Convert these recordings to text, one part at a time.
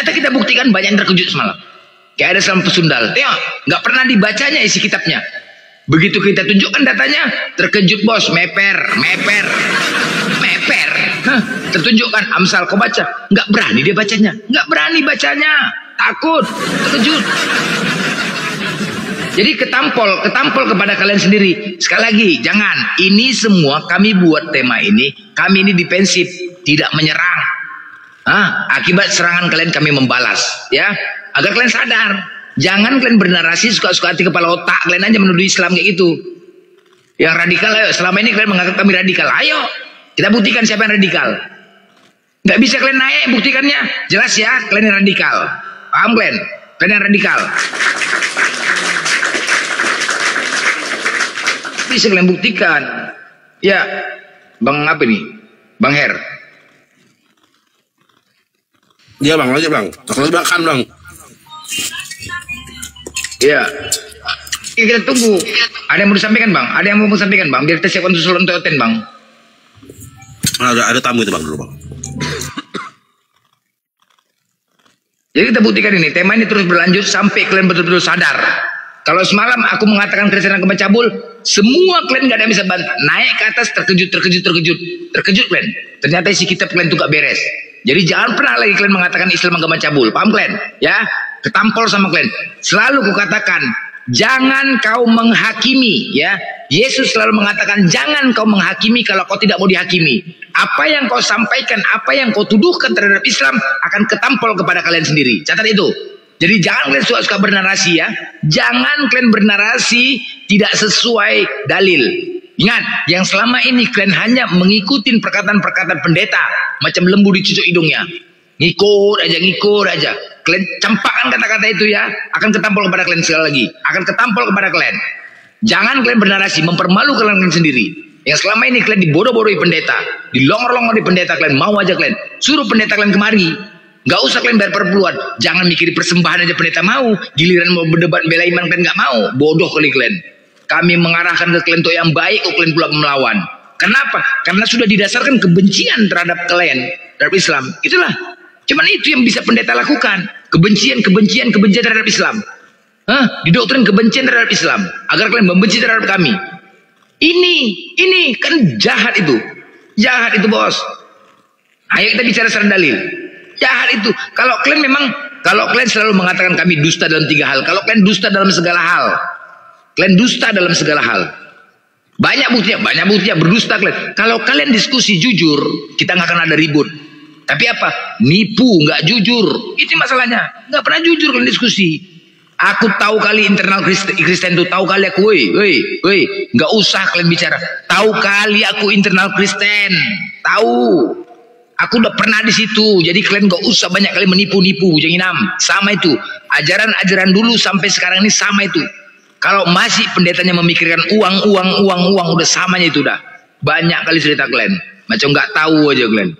Ternyata kita buktikan banyak yang terkejut semalam. Kayak ada Salam Pesundal. Tengok, nggak pernah dibacanya isi kitabnya. Begitu kita tunjukkan datanya, terkejut bos, meper. Hah, tertunjukkan Amsal, kau baca, nggak berani dia bacanya, takut, terkejut. Jadi ketampol kepada kalian sendiri. Sekali lagi, jangan. Ini semua kami buat tema ini, kami ini defensif, tidak menyerang. Akibat serangan kalian kami membalas, ya, agar kalian sadar. Jangan kalian bernarasi suka-suka hati kepala otak kalian aja menuduh Islam kayak gitu. Yang radikal, ayo. Selama ini kalian menganggap kami radikal. Ayo, kita buktikan siapa yang radikal. Nggak bisa kalian naik buktikannya. Jelas ya, kalian yang radikal. Paham kalian? Kalian yang radikal. Bisa kalian buktikan. Ya, Bang apa nih? Bang Her. Iya bang, aja bang. Kalau makan bang. Iya. Kita tunggu. Ada yang mau disampaikan bang? Ada yang mau sampaikan bang? Biar kita siapkan susulan toten bang. Ada tamu itu bang dulu bang. Jadi kita buktikan ini. Tema ini terus berlanjut sampai kalian betul-betul sadar. Kalau semalam aku mengatakan Kristen agama cabul, semua kalian gak ada yang bisa bantah. Naik ke atas terkejut kalian. Ternyata isi kitab kalian itu gak beres. Jadi jangan pernah lagi kalian mengatakan Islam agama cabul. Paham kalian? Ya, ketampol sama kalian. Selalu kukatakan, jangan kau menghakimi. Ya, Yesus selalu mengatakan, jangan kau menghakimi kalau kau tidak mau dihakimi. Apa yang kau sampaikan, apa yang kau tuduhkan terhadap Islam akan ketampol kepada kalian sendiri. Catat itu. Jadi jangan kalian suka-suka bernarasi ya. Jangan kalian bernarasi tidak sesuai dalil. Ingat, yang selama ini kalian hanya mengikuti perkataan-perkataan pendeta. Macam lembu dicucuk hidungnya. Ngikut aja. Kalian campakkan kata-kata itu ya. Akan ketampol kepada kalian sekali lagi. Akan ketampol kepada kalian. Jangan kalian bernarasi, mempermalukan kalian sendiri. Yang selama ini kalian dibodoh-bodohi pendeta. Dilongor-longor di pendeta kalian. Mau aja kalian. Suruh pendeta kalian kemari. Gak usah kalian bayar perpuluhan. Jangan mikir persembahan aja pendeta mau. Giliran mau berdebat bela iman kalian gak mau. Bodoh kali kalian. Kami mengarahkan ke kalian untuk yang baik, kok kalian pula melawan. Kenapa? Karena sudah didasarkan kebencian terhadap kalian, terhadap Islam. Itulah. Cuman itu yang bisa pendeta lakukan. Kebencian terhadap Islam. Didoktrin kebencian terhadap Islam. Agar kalian membenci terhadap kami. Ini kan jahat itu. Jahat itu bos. Ayo kita bicara secara dalil. Jahat itu. Kalau kalian selalu mengatakan kami dusta dalam 3 hal. Kalau kalian dusta dalam segala hal. Kalian dusta dalam segala hal. Banyak buktinya berdusta kalian. Kalau kalian diskusi jujur, kita nggak akan ada ribut. Tapi apa? Nipu, nggak jujur. Itu masalahnya. Nggak pernah jujur kalian diskusi. Aku tahu kali internal Kristen itu, tahu kali aku, woi, nggak usah kalian bicara. Tahu kali aku internal Kristen, tahu. Aku udah pernah di situ. Jadi kalian nggak usah banyak kali menipu-nipu, jangan sama itu. Ajaran dulu sampai sekarang ini sama itu. Kalau masih pendetanya memikirkan uang, udah samanya itu dah. Banyak kali cerita kalian. Macam nggak tahu aja kalian.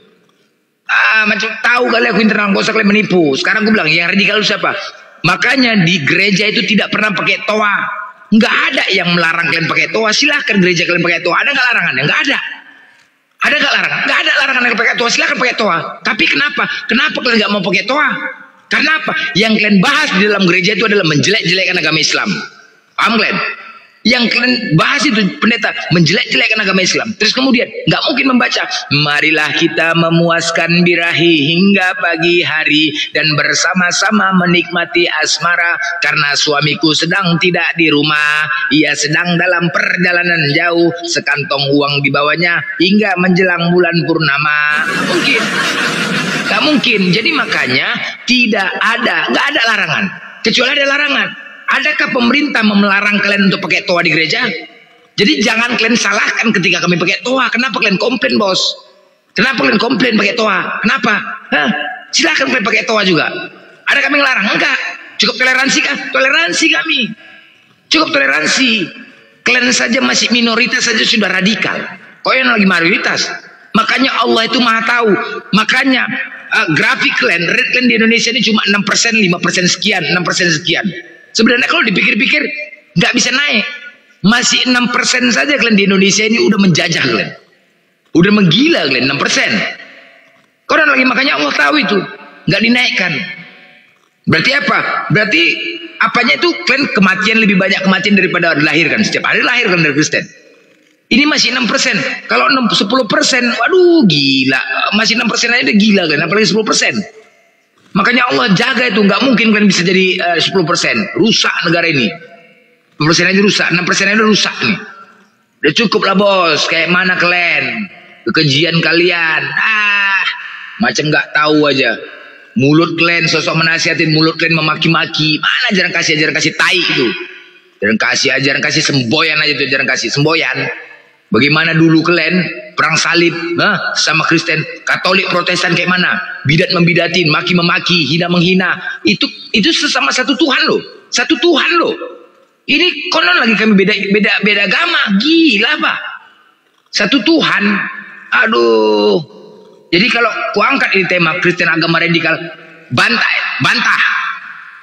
Macam tahu kali aku internal, nggak usah kalian menipu. Sekarang aku bilang, yang radikal itu siapa? Makanya di gereja itu tidak pernah pakai toa. Nggak ada yang melarang kalian pakai toa. Silahkan gereja kalian pakai toa. Ada nggak larangannya? Nggak ada. Ada nggak larangan? Nggak ada larangan kalian pakai toa. Silahkan pakai toa. Tapi kenapa? Kenapa kalian nggak mau pakai toa? Karena apa? Yang kalian bahas di dalam gereja itu adalah menjelek-jelekkan agama Islam. Paham kalian? Yang kalian bahas itu pendeta menjelek-jelekkan agama Islam. Terus kemudian nggak mungkin membaca, marilah kita memuaskan birahi hingga pagi hari dan bersama-sama menikmati asmara karena suamiku sedang tidak di rumah, ia sedang dalam perjalanan jauh, sekantong uang dibawanya hingga menjelang bulan purnama. Mungkin nggak mungkin. Jadi makanya nggak ada larangan, kecuali ada larangan. Adakah pemerintah melarang kalian untuk pakai toa di gereja? Jadi jangan kalian salahkan ketika kami pakai toa. Kenapa kalian komplain bos? Kenapa kalian komplain pakai toa? Kenapa? Silahkan kalian pakai toa juga. Ada kami ngelarang? Enggak. Cukup toleransi kah? Toleransi kami. Cukup toleransi. Kalian saja masih minoritas saja sudah radikal. Kau yang lagi mayoritas. Makanya Allah itu maha tahu. Makanya grafik kalian, rate kalian di Indonesia ini cuma 6%, 5% sekian, 6% sekian. Sebenarnya kalau dipikir-pikir nggak bisa naik. Masih 6% saja kalian di Indonesia ini udah menjajah kalian. Udah menggila kalian 6%. Koran lagi, makanya Allah tahu itu. Nggak dinaikkan. Berarti apa? Berarti apanya itu kalian kematian lebih banyak kematian daripada dilahirkan. Setiap hari lahirkan dari Kristen. Ini masih 6%. Kalau 10%, waduh gila. Masih 6% aja udah gila kan, apalagi 10%. Makanya Allah jaga itu, nggak mungkin kalian bisa jadi 10%. Rusak negara ini. 10% aja rusak, 6% aja udah rusak nih. Udah cukup lah bos, kayak mana kalian? Kekejian kalian. Macam nggak tahu aja. Mulut kalian sosok menasihatin, mulut kalian memaki-maki. Mana ajaran kasih tai itu. Ajaran kasih semboyan aja tuh, ajaran kasih semboyan. Bagaimana dulu kalian perang salib sama Kristen, Katolik, Protestan kayak mana? Bidat membidatin, maki memaki, hina menghina. Itu sesama satu Tuhan loh. Satu Tuhan loh. Ini konon lagi kami beda agama. Gila Pak. Satu Tuhan. Aduh. Jadi kalau kuangkat ini tema Kristen agama radikal, bantah.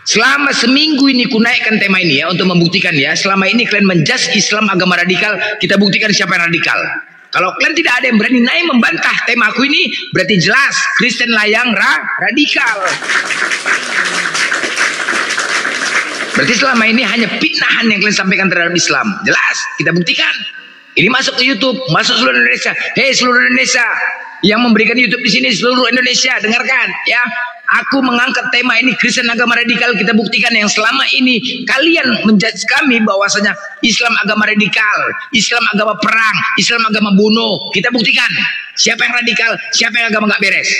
Selama seminggu ini ku naikkan tema ini ya untuk membuktikan ya. Selama ini kalian menjudge Islam agama radikal, kita buktikan siapa yang radikal. Kalau kalian tidak ada yang berani naik membantah tema aku ini, berarti jelas Kristen lah yang radikal. Berarti selama ini hanya fitnahan yang kalian sampaikan terhadap Islam. Jelas, kita buktikan. Ini masuk ke YouTube, masuk seluruh Indonesia. Hei seluruh Indonesia, yang memberikan YouTube di sini seluruh Indonesia, dengarkan ya. Aku mengangkat tema ini Kristen agama radikal, kita buktikan yang selama ini kalian menjudge kami bahwasanya Islam agama radikal, Islam agama perang, Islam agama bunuh. Kita buktikan siapa yang radikal, siapa yang agama nggak beres.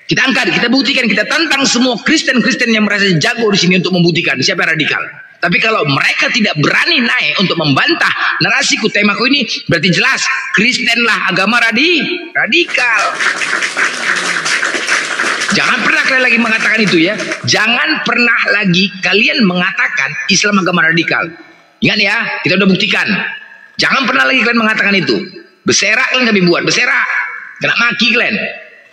Kita angkat, kita buktikan, kita tantang semua Kristen yang merasa jago di sini untuk membuktikan siapa yang radikal. Tapi kalau mereka tidak berani naik untuk membantah narasiku, temaku ini, berarti jelas Kristen lah agama radikal. Jangan pernah kalian lagi mengatakan itu ya. Jangan pernah lagi kalian mengatakan Islam agama radikal. Ingat ya, kita udah buktikan. Jangan pernah lagi kalian mengatakan itu. Beserak kalian kami buat, beserak. Kena maki kalian.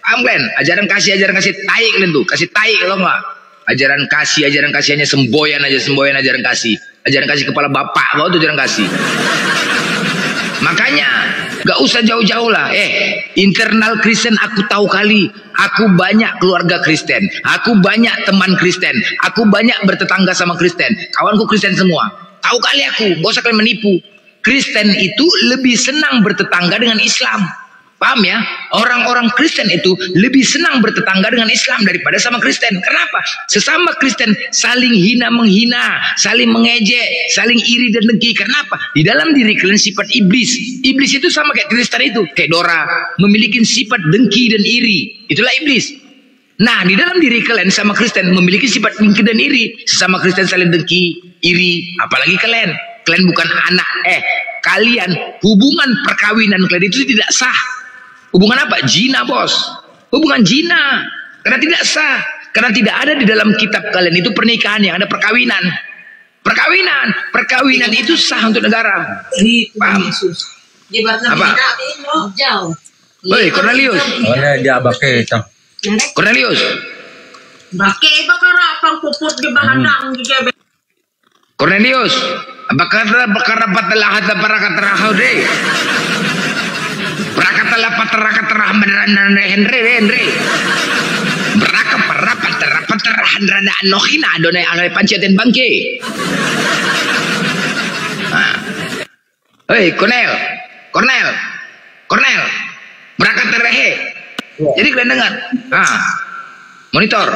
Paham kalian? Ajaran kasih tai kalian tuh. Kasih tai kalau enggak. Ajaran kasih hanya semboyan ajaran kasih. Ajaran kasih kepala bapak, bawa tuh ajaran kasih. Makanya gak usah jauh-jauh lah. Internal Kristen aku tahu kali. Aku banyak keluarga Kristen. Aku banyak teman Kristen. Aku banyak bertetangga sama Kristen. Kawanku Kristen semua. Tahu kali aku. Gak usah kalian menipu. Kristen itu lebih senang bertetangga dengan Islam. Paham ya? Orang-orang Kristen itu lebih senang bertetangga dengan Islam daripada sama Kristen. Kenapa? Sesama Kristen saling hina menghina, saling mengejek, saling iri dan dengki. Kenapa? Di dalam diri kalian sifat iblis. Iblis itu sama kayak Kristen itu, kayak Dora, memiliki sifat dengki dan iri. Itulah iblis. Nah, di dalam diri kalian sama Kristen memiliki sifat dengki dan iri. Sesama Kristen saling dengki, iri. Apalagi kalian. Kalian bukan anak. Kalian, hubungan perkawinan kalian itu tidak sah. Hubungan apa? Zina bos. Hubungan zina. Karena tidak sah. Karena tidak ada di dalam kitab kalian itu pernikahan, yang ada perkawinan. Perkawinan itu sah untuk negara. Paham? Apa? Woi Cornelius. Dia bake itu. Cornelius. Bake bakar apa puput di bahadang juga. Cornelius. Bakar rapat telah hata para katerahau deh. Prakatalah paterakat Henry. Rapat terhadap anohina adonai alai panciaten bangke. Hei Cornel. Berakat terhe. Jadi kalian dengar. Monitor.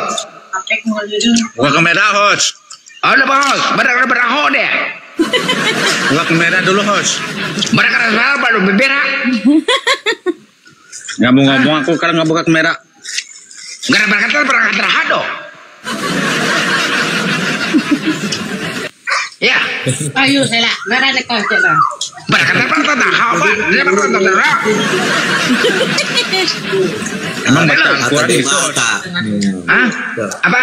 Buka kamera host. Ada bos, beraho deh. Buka kamera dulu host. Berakat apa lu beberak? Nggak mau ngomong aku karena nggak buka kamera. Gara berakat terhado. Ya. Ayo saya lah, gara ada kau cakap. Berakat apa? Dia berakat. Emang betul kuat itu. Hah? Apa?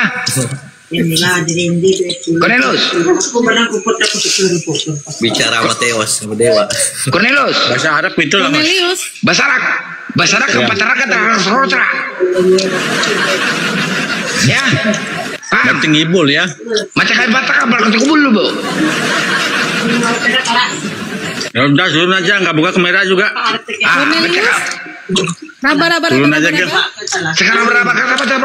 Inilah jadi Cornelius. Bicara Mateos, Dewa. Cornelius. Bahasa Arab itu lah mas. Basarak kepatarakat terhortra. Ya. Penting ibul ya. Macam kayak batak berarti kubul lu bu. Ya udah turun aja, nggak buka kamera juga. Rabar. Turun aja kan. Sekarang berapa kata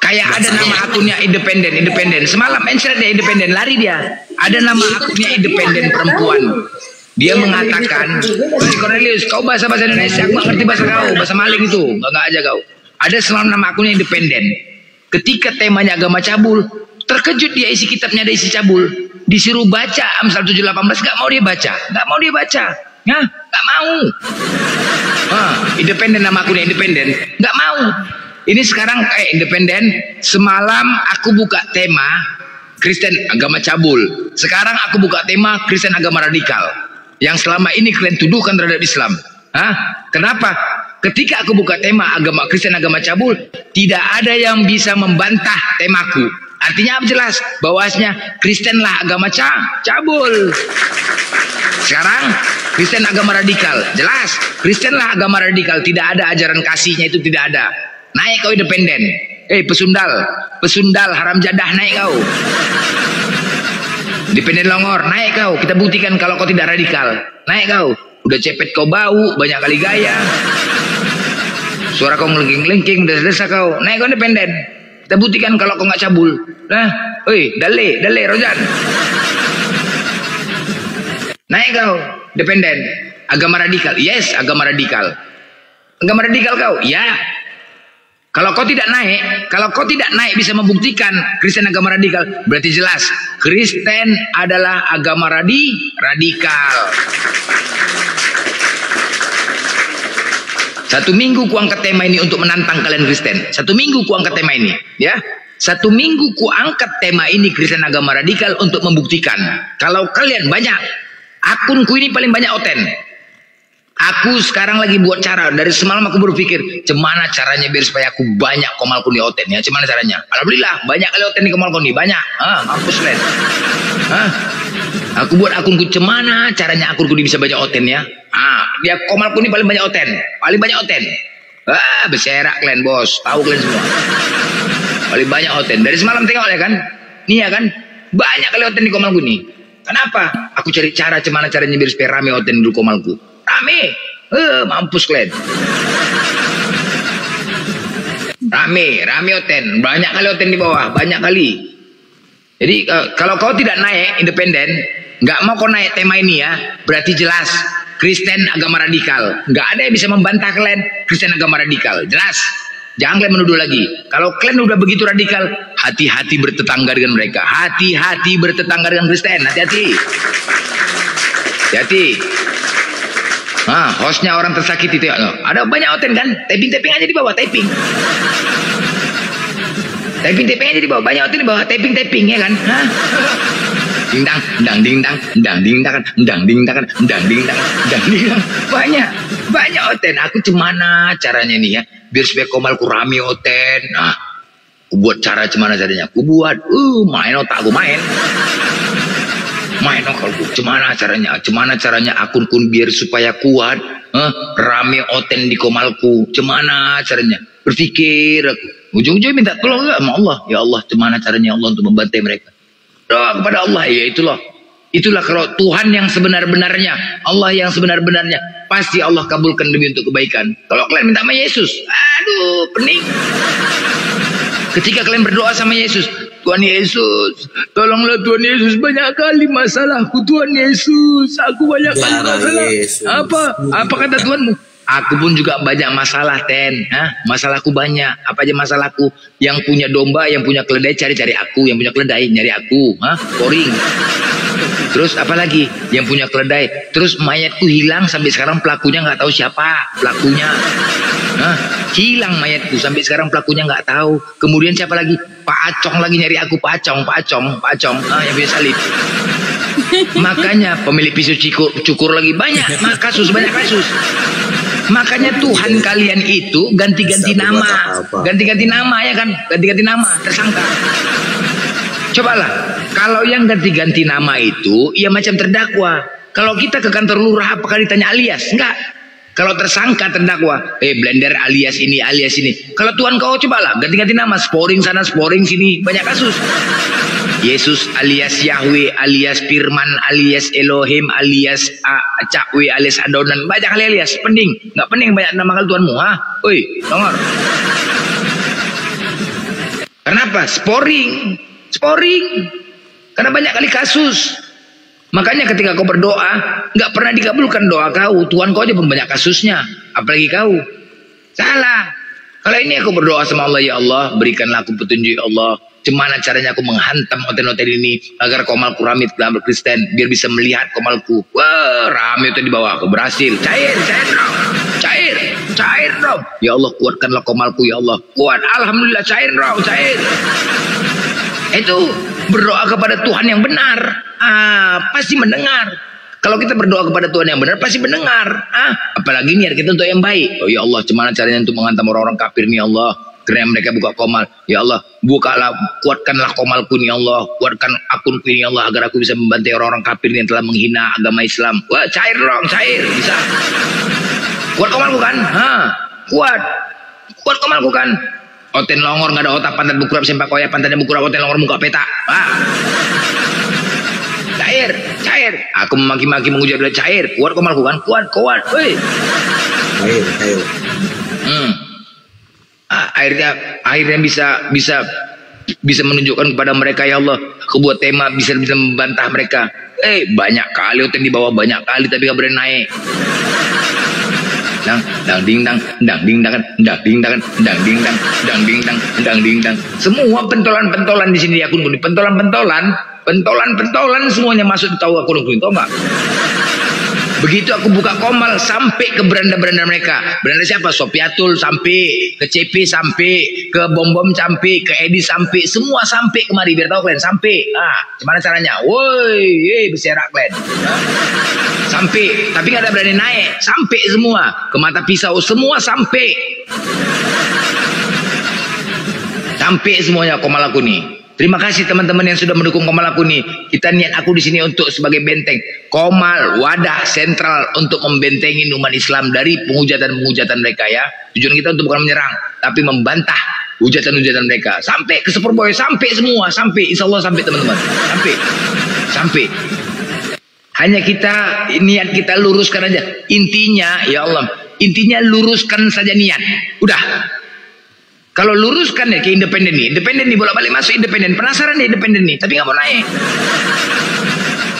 Kayak ada nama akunnya independen. Semalam mencret dia independen, lari dia. Ada nama akunnya independen perempuan. Dia mengatakan, "Hei Cornelius, kau bahasa Indonesia, aku gak ngerti bahasa kau, bahasa maling itu, enggak aja kau." Ada semalam nama akunnya independen. Ketika temanya agama cabul, terkejut dia isi kitabnya ada isi cabul. Disuruh baca Amsal 7:18, gak mau dia baca. Nah, gak mau. Independen nama akunnya independen, gak mau. Ini sekarang independen. Semalam aku buka tema Kristen agama cabul. Sekarang aku buka tema Kristen agama radikal. Yang selama ini kalian tuduhkan terhadap Islam. Kenapa? Ketika aku buka tema agama Kristen agama cabul, tidak ada yang bisa membantah temaku. Artinya apa jelas? Bahwasanya Kristen lah agama cabul. Sekarang Kristen agama radikal. Jelas, Kristen lah agama radikal. Tidak ada ajaran kasihnya, itu tidak ada. Naik kau independen. Pesundal haram jadah, naik kau. Independen longor, naik kau. Kita buktikan kalau kau tidak radikal. Naik kau. Udah cepet kau bau, banyak kali gaya. Suara kau ngelengking-lengking, udah selesai kau. Naik kau independen. Kita buktikan kalau kau nggak cabul. Dale, Rojan. Naik kau, independen. Agama radikal, yes, agama radikal. Agama radikal kau, ya. Kalau kau tidak naik bisa membuktikan Kristen agama radikal, berarti jelas Kristen adalah agama radikal. Satu minggu ku angkat tema ini untuk menantang kalian Kristen. Satu minggu ku angkat tema ini, ya. Satu minggu ku angkat tema ini Kristen agama radikal untuk membuktikan kalau kalian banyak. Akunku ini paling banyak oten. Aku sekarang lagi buat cara. Dari semalam aku berpikir, gimana caranya biar supaya aku banyak komalku di oten ya. Gimana caranya? Alhamdulillah banyak kali oten di komalku nih, banyak. Mampus len. Aku buat akunku, gimana caranya akunku bisa banyak oten ya. Dia komalku ini paling banyak oten. Paling banyak oten. Berserak kalian bos. Tahu kalian semua. Paling banyak oten. Dari semalam tengok ya kan. Nih ya kan. Banyak kali oten di komalku nih. Kenapa? Aku cari cara gimana caranya biar supaya rame oten dulu komalku. Rame, mampus kalian. Rame oten, banyak kali oten di bawah, banyak kali. Jadi kalau kau tidak naik independen, nggak mau kau naik tema ini ya, berarti jelas Kristen agama radikal. Nggak ada yang bisa membantah kalian Kristen agama radikal, jelas. Jangan kalian menuduh lagi. Kalau kalian udah begitu radikal, hati-hati bertetangga dengan mereka. Hati-hati bertetangga dengan Kristen, hati-hati. Hostnya orang tersakiti itu ada banyak oten kan, taping aja di bawah, taping aja di bawah, banyak oten di bawah, taping ya kan. Ding dang, banyak oten. Aku gimana caranya nih ya biar supaya komalku rame oten. Aku buat cara gimana caranya, aku buat main otak aku main okalku. Gimana caranya akunku biar supaya kuat, rame oten di komalku. Gimana caranya? Berpikir aku. Ujung-ujungnya minta tolong sama Allah. Ya Allah, gimana caranya Allah untuk membantai mereka? Doa kepada Allah. Ya itulah kalau Tuhan yang sebenar-benarnya, Allah yang sebenar-benarnya, pasti Allah kabulkan demi untuk kebaikan. Kalau kalian minta sama Yesus, aduh, pening. Ketika kalian berdoa sama Yesus, Tuhan Yesus, tolonglah Tuhan Yesus, banyak kali masalahku Tuhan Yesus, aku banyak kali masalah. Apa kata Tuhanmu? Aku pun juga banyak masalah, Ten. Masalahku banyak. Apa aja masalahku? Yang punya domba, yang punya keledai cari-cari aku, yang punya keledai nyari aku, boring. Terus apa lagi? Yang punya keledai. Terus mayatku hilang sampai sekarang pelakunya nggak tahu siapa pelakunya. Hilang mayatku sampai sekarang pelakunya nggak tahu. Kemudian siapa lagi? Pak Acong lagi nyari aku, Pak Acong, yang punya salib. Makanya pemilik pisau cukur lagi banyak kasus. Makanya Tuhan kalian itu ganti-ganti nama ya kan, ganti-ganti nama tersangka. Cobalah, kalau yang ganti-ganti nama itu ya macam terdakwa. Kalau kita ke kantor lurah apakah ditanya alias? Enggak. Kalau tersangka terdakwa, blender alias ini. Kalau Tuhan kau cobalah ganti-ganti nama, sporing sana, sporing sini, banyak kasus. Yesus alias Yahweh, alias Firman, alias Elohim, alias Cakwe, alias Adonan, banyak kali alias. Pening, nggak pening banyak nama kali Tuhanmu, Nongor. Kenapa? Sporing. Karena banyak kali kasus. Makanya ketika kau berdoa, nggak pernah dikabulkan doa kau. Tuhan kau aja pun banyak kasusnya, apalagi kau. Salah. Kalau ini aku berdoa sama Allah, ya Allah, berikanlah aku petunjuk, ya Allah. Gimana caranya aku menghantam hotel-hotel ini agar komalku rame dalam Kristen, biar bisa melihat komalku. Wah, rame itu di bawah. Aku berhasil. Cair dong. Ya Allah, kuatkanlah komalku, ya Allah. Kuat. Alhamdulillah, cair dong, cair. Itu berdoa kepada Tuhan yang benar. Pasti mendengar. Kalau kita berdoa kepada Tuhan yang benar, pasti mendengar. Apalagi niat kita untuk yang baik. Oh ya Allah, gimana caranya untuk menghantam orang-orang kafir nih, Allah? Karena mereka buka komal. Ya Allah, bukalah, kuatkanlah komalku nih, Allah. Kuatkan akunku nih, Allah, agar aku bisa membantai orang-orang kafir yang telah menghina agama Islam. Wah, cair dong, cair. Bisa. Kuat komalku kan? Kuat komalku kan? Oten longor nggak ada otak, pantat bukurap sempak koya, pantatnya bukurap, oten longor muka peta. Cair. Aku memaki-maki mengujar dia, cair. Kuat komalku kan? Kuat. Woi. Cair. Akhirnya bisa menunjukkan kepada mereka, ya Allah, aku buat tema bisa membantah mereka. Banyak kali oten di bawah, banyak kali, tapi gak berani naik. Dang ding dang. Semua pentolan di sini akun kuning, pentolan semuanya masuk tahu akun kuning, tahu nggak? Begitu aku buka komal sampai ke beranda-beranda mereka. Beranda siapa? Sopiatul sampai, ke CP sampai, ke Bom sampai, ke Edi sampai, semua sampai kemari biar tahu kalian sampai. Gimana caranya? Woi, berserak kalian. Sampai, tapi nggak ada berani naik. Sampai semua ke Mata Pisau, semua sampai. Sampai semuanya komal aku nih. Terima kasih teman-teman yang sudah mendukung komal aku nih. Kita niat aku di sini untuk sebagai benteng. Komal wadah sentral untuk membentengi umat Islam dari penghujatan mereka ya. Tujuan kita untuk bukan menyerang, tapi membantah hujatan mereka. Sampai ke Superboy, sampai semua, sampai. Insya Allah sampai teman-teman. Sampai. Hanya niat kita luruskan aja. Intinya, ya Allah, luruskan saja niat. Udah. Kalau luruskan ya ke independen nih bolak-balik masuk independen, penasaran nih independen nih, tapi nggak mau naik.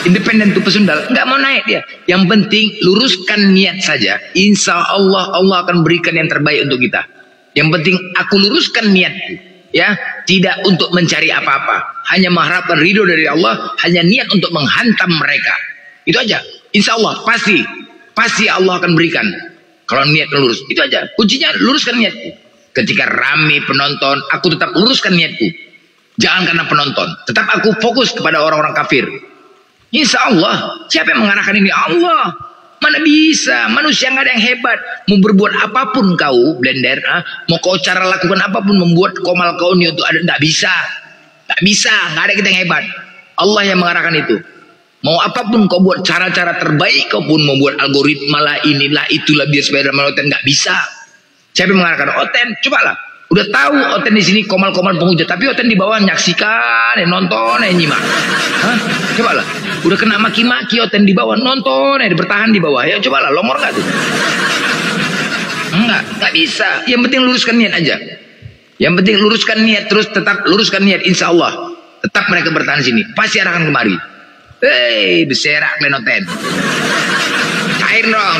Independen tuh pesundal, nggak mau naik dia. Yang penting luruskan niat saja, insya Allah akan berikan yang terbaik untuk kita. Yang penting aku luruskan niatku, ya, tidak untuk mencari apa-apa, hanya mengharapkan ridho dari Allah, hanya niat untuk menghantam mereka. Itu aja, insya Allah pasti Allah akan berikan. Kalau niat lurus, itu aja kuncinya, luruskan niatku. Ketika rame penonton, aku tetap luruskan niatku. Jangan karena penonton, tetap aku fokus kepada orang-orang kafir. Insya Allah, siapa yang mengarahkan ini? Allah. Mana bisa, manusia nggak ada yang hebat. Mau berbuat apapun kau, Blender, mau kau cara lakukan apapun, membuat komal kau ini untuk ada, nggak bisa, nggak ada kita yang hebat. Allah yang mengarahkan itu. Mau apapun kau buat cara-cara terbaik, kau pun membuat algoritma lah, inilah, itulah, biar supaya Oten nggak bisa. Siapa yang mengarahkan? Oten, cobalah. Udah tahu Oten di sini komal-komal penghujat, tapi Oten di bawah nyaksikan, nonton, nyimak. Cobalah. Udah kena maki-maki Oten di bawah, nonton, bertahan di bawah. Ya cobalah, longor nggak tuh? Nggak bisa. Yang penting luruskan niat aja. Yang penting luruskan niat, terus tetap luruskan niat, insya Allah. Tetap mereka bertahan di sini, pasti arahkan kemari. Berserak kalian Oten. Cair dong.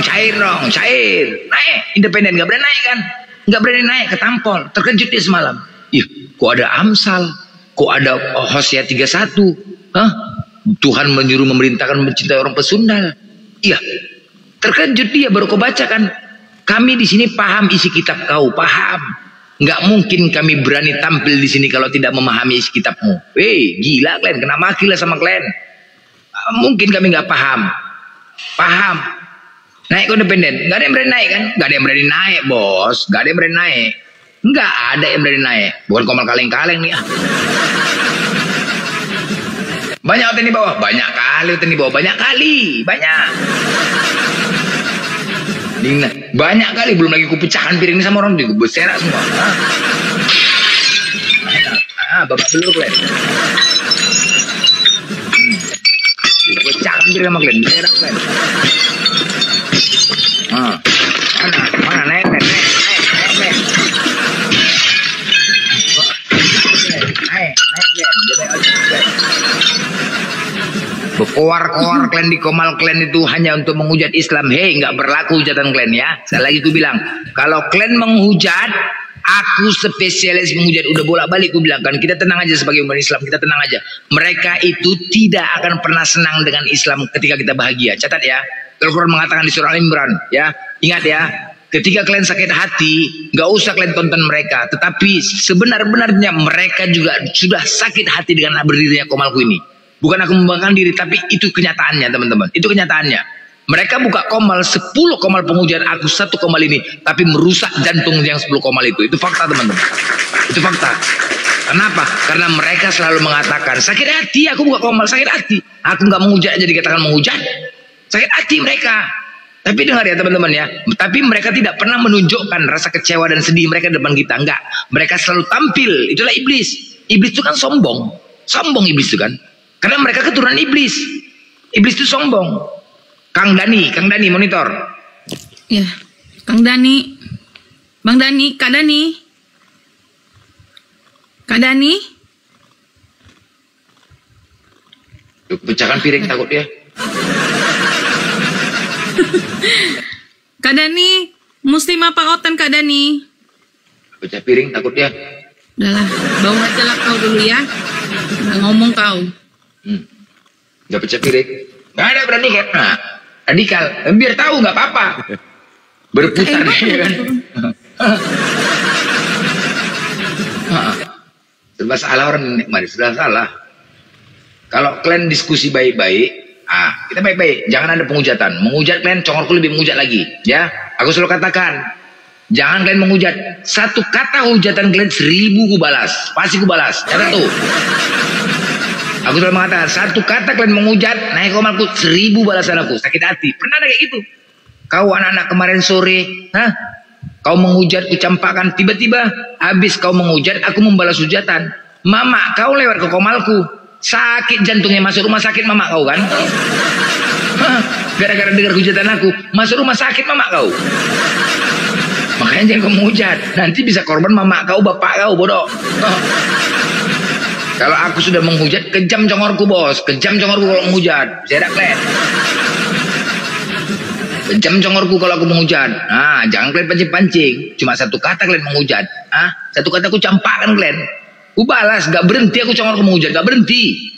Naik, independen, gak berani naik kan? Gak berani naik, ketampol. Terkejut dia semalam. Kok ada Amsal? Kok ada Hosea 31? Tuhan menyuruh memerintahkan mencintai orang pesundal. Terkejut dia, baru kau baca kan? Kami di sini paham isi kitab kau, paham. Gak mungkin kami berani tampil di sini kalau tidak memahami isi kitabmu. Gila kalian, kena maki lah sama kalian. Mungkin kami gak paham. Naik ke independen, gak ada yang berani naik kan? Gak ada yang berani naik, bos. Gak ada yang berani naik. Gak ada yang berani naik. Bukan komal kaleng-kaleng nih. Banyak Oten di bawah, banyak kali Oten di bawah, banyak. Banyak kali, belum lagi kupecahkan piring ini sama orang juga berserak semua. Bapak belur kalian. Pecahkan piring sama kalian, berserak kalian. Mana naik. Koar-koar kalian di Komal kalian itu hanya untuk menghujat Islam. Hei, nggak berlaku hujatan kalian ya. Sekali lagi aku bilang, kalau kalian menghujat, aku spesialis menghujat. Udah bolak-balik aku bilang kan, kita tenang aja sebagai umat Islam, kita tenang aja. Mereka itu tidak akan pernah senang dengan Islam ketika kita bahagia. Catat ya. Al-Quran mengatakan di surah Al-Imran, ya. Ingat ya. Ketika kalian sakit hati, nggak usah kalian tonton mereka. Tetapi sebenar-benarnya mereka juga sudah sakit hati dengan berdirinya Komalku ini. Bukan aku membanggakan diri, tapi itu kenyataannya teman-teman. Itu kenyataannya. Mereka buka Komal 10 Komal penghujat, aku 1 Komal ini. Tapi merusak jantung yang 10 Komal itu. Itu fakta teman-teman. Itu fakta. Kenapa? Karena mereka selalu mengatakan, sakit hati, aku buka Komal, sakit hati. Aku nggak menghujat aja dikatakan menghujat. Sakit hati mereka. Tapi dengar ya teman-teman ya, tapi mereka tidak pernah menunjukkan rasa kecewa dan sedih mereka di depan kita, enggak. Mereka selalu tampil, itulah iblis. Iblis itu kan sombong. Sombong iblis itu kan. Karena mereka keturunan iblis. Iblis itu sombong. Kang Dani monitor. Ya, Kang Dani. Bang Dani, Kak Dani. Kak Dani. Pecahkan piring takut dia. Kak Dani, muslimah Pak Otan Kak Dani. Pecah piring takut dia. Udahlah, bawa aja lah kau dulu ya. Udah ngomong kau. Gak pecah piring. Gak ada berani kan? Nah, radikal. Biar tahu nggak apa-apa. Berputar ya kan. Serba salah orang nikmati, sudah salah. Kalau kalian diskusi baik-baik, kita baik-baik, jangan ada penghujatan. Menghujat kalian, congorku lebih menghujat lagi, ya. Aku selalu katakan, jangan kalian menghujat. Satu kata hujatan kalian 1000 ku balas, pasti ku balas. Catat tuh. Aku selalu mengatakan, satu kata kalian menghujat, naik Komalku 1000 balasan aku. Sakit hati. Pernah ada kayak gitu? Kau anak-anak kemarin sore, kau menghujat, ku campakkan. Tiba-tiba, habis kau menghujat, aku membalas hujatan. Mama, kau lewat ke Komalku. Sakit jantungnya, masuk rumah sakit mama kau kan? Gara-gara dengar hujatan aku, masuk rumah sakit mama kau. Makanya jangan kau menghujat, nanti bisa korban mama kau, bapak kau, bodoh. Kalau aku sudah menghujat, kejam congorku bos, kejam congorku kalau menghujat. Saya tak kalian. Kejam congorku kalau aku menghujat. Jangan kalian pancing-pancing. Cuma satu kata kalian menghujat. Satu kata aku campakkan kalian. Aku balas, gak berhenti aku congor menghujat, gak berhenti.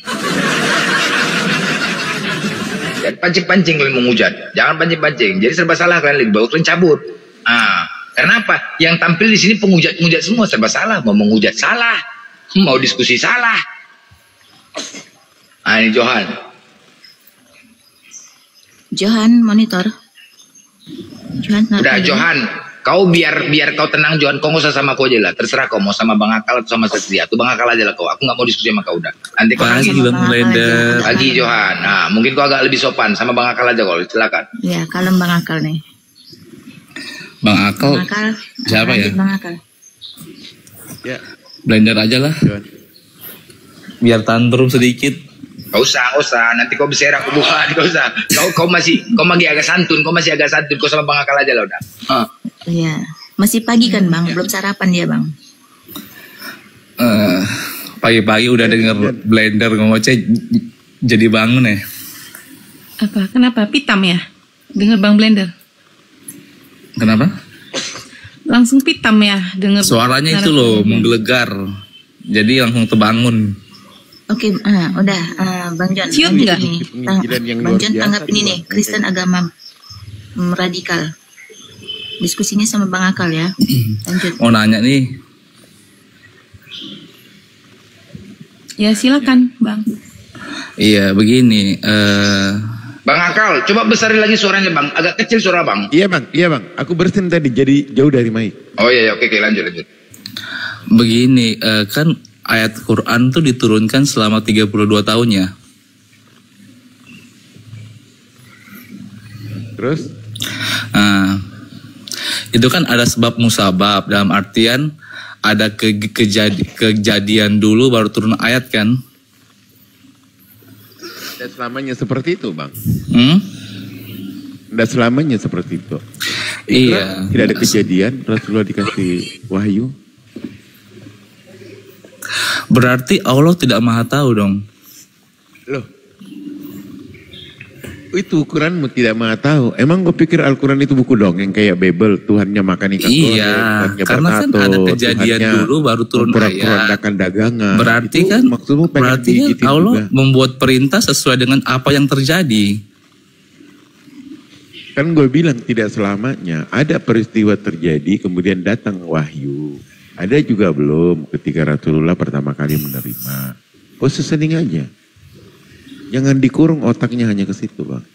Jangan pancing-pancing kalian menghujat, jangan pancing-pancing. Jadi serba salah kalian, lebih bagus kalian cabut. Karena apa? Yang tampil di sini penghujat-penghujat semua serba salah. Mau menghujat salah, mau diskusi salah. Ini Johan monitor. Udah Johan. Kau biar kau tenang Johan, kau nggak usah sama aku aja lah, terserah kau mau sama Bang Akal atau sama Satria, tuh Bang Akal aja lah kau, aku nggak mau diskusi sama kau udah. Nanti kau nangis. Lagi Johan, mungkin kau agak lebih sopan sama Bang Akal aja kau, silakan. Ya kalem Bang Akal nih. Bang Akal siapa ya? Bang Akal. Ya, Blender aja lah. Biar tantrum sedikit. Gak usah, nanti kau bisa aku buka, gak usah. Kau masih agak santun, kau sama Bang Akal aja lah udah. Iya, masih pagi kan Bang, belum sarapan dia Bang. Pagi-pagi udah denger Blender ngoceh jadi bangun ya. Apa? Kenapa? Pitam ya? Denger Bang Blender. Kenapa? Langsung pitam ya denger. Suaranya itu loh menggelegar. Jadi langsung terbangun. Oke, udah Bang John. Ciut enggak? Bang John tanggap ini nih, Kristen agama radikal. Diskusinya sama Bang Akal ya. Lanjut. Mau nanya nih. Ya silakan Bang. Iya begini. Bang Akal, coba besarin lagi suaranya Bang. Agak kecil suara Bang. Iya bang. Aku bersin tadi jadi jauh dari mic. Oh iya, oke, lanjut. Begini, kan ayat Quran tuh diturunkan selama 32 tahun ya. Terus? Itu kan ada sebab musabab, dalam artian ada kejadian dulu baru turun ayat kan. Tidak selamanya seperti itu bang. Tidak selamanya seperti itu. Iya. Tidak ada kejadian Rasulullah dikasih wahyu. Berarti Allah tidak maha tahu dong. Loh, Itu Quranmu tidak mau tahu. Emang gue pikir Al-Quran itu buku dongeng kayak Bible, Tuhannya makan ikan goreng, Tuhannya karena kan potato, ada kejadian Tuhannya dulu baru turun ayat. memporak-porandakan dagangan. Berarti itu kan, maksudmu pengen berarti kan digigitin Allah juga. membuat perintah sesuai dengan apa yang terjadi. Kan gue bilang tidak selamanya. Ada peristiwa terjadi kemudian datang wahyu. Ada juga belum ketika Rasulullah pertama kali menerima. Sesening aja. Jangan dikurung otaknya hanya ke situ, Bang.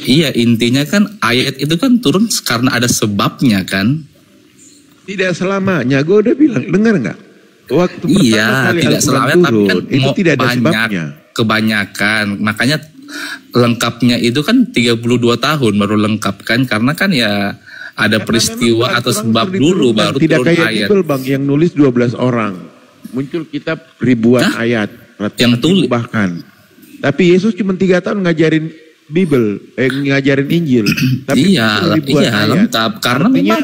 Iya, intinya kan ayat itu kan turun karena ada sebabnya kan. Tidak selamanya. Gue udah bilang, dengar nggak? Waktu Iya, pertama kali tidak Al-Quran selamanya tapi turun, kan itu tidak ada banyak, sebabnya. kebanyakan. Makanya lengkapnya itu kan 32 tahun baru lengkap kan, karena kan ya ada Karena peristiwa memang atau Al-Quran sebab sudah dulu diturunkan. baru tidak turun kayak ayat. Bible, Bang, yang nulis 12 orang. Muncul kitab ribuan ayat. Yang tulis bahkan. Tapi Yesus cuma 3 tahun ngajarin Bible, ngajarin Injil. Tapi iya, ribuan iya ayat. lengkap karena Artinya, memang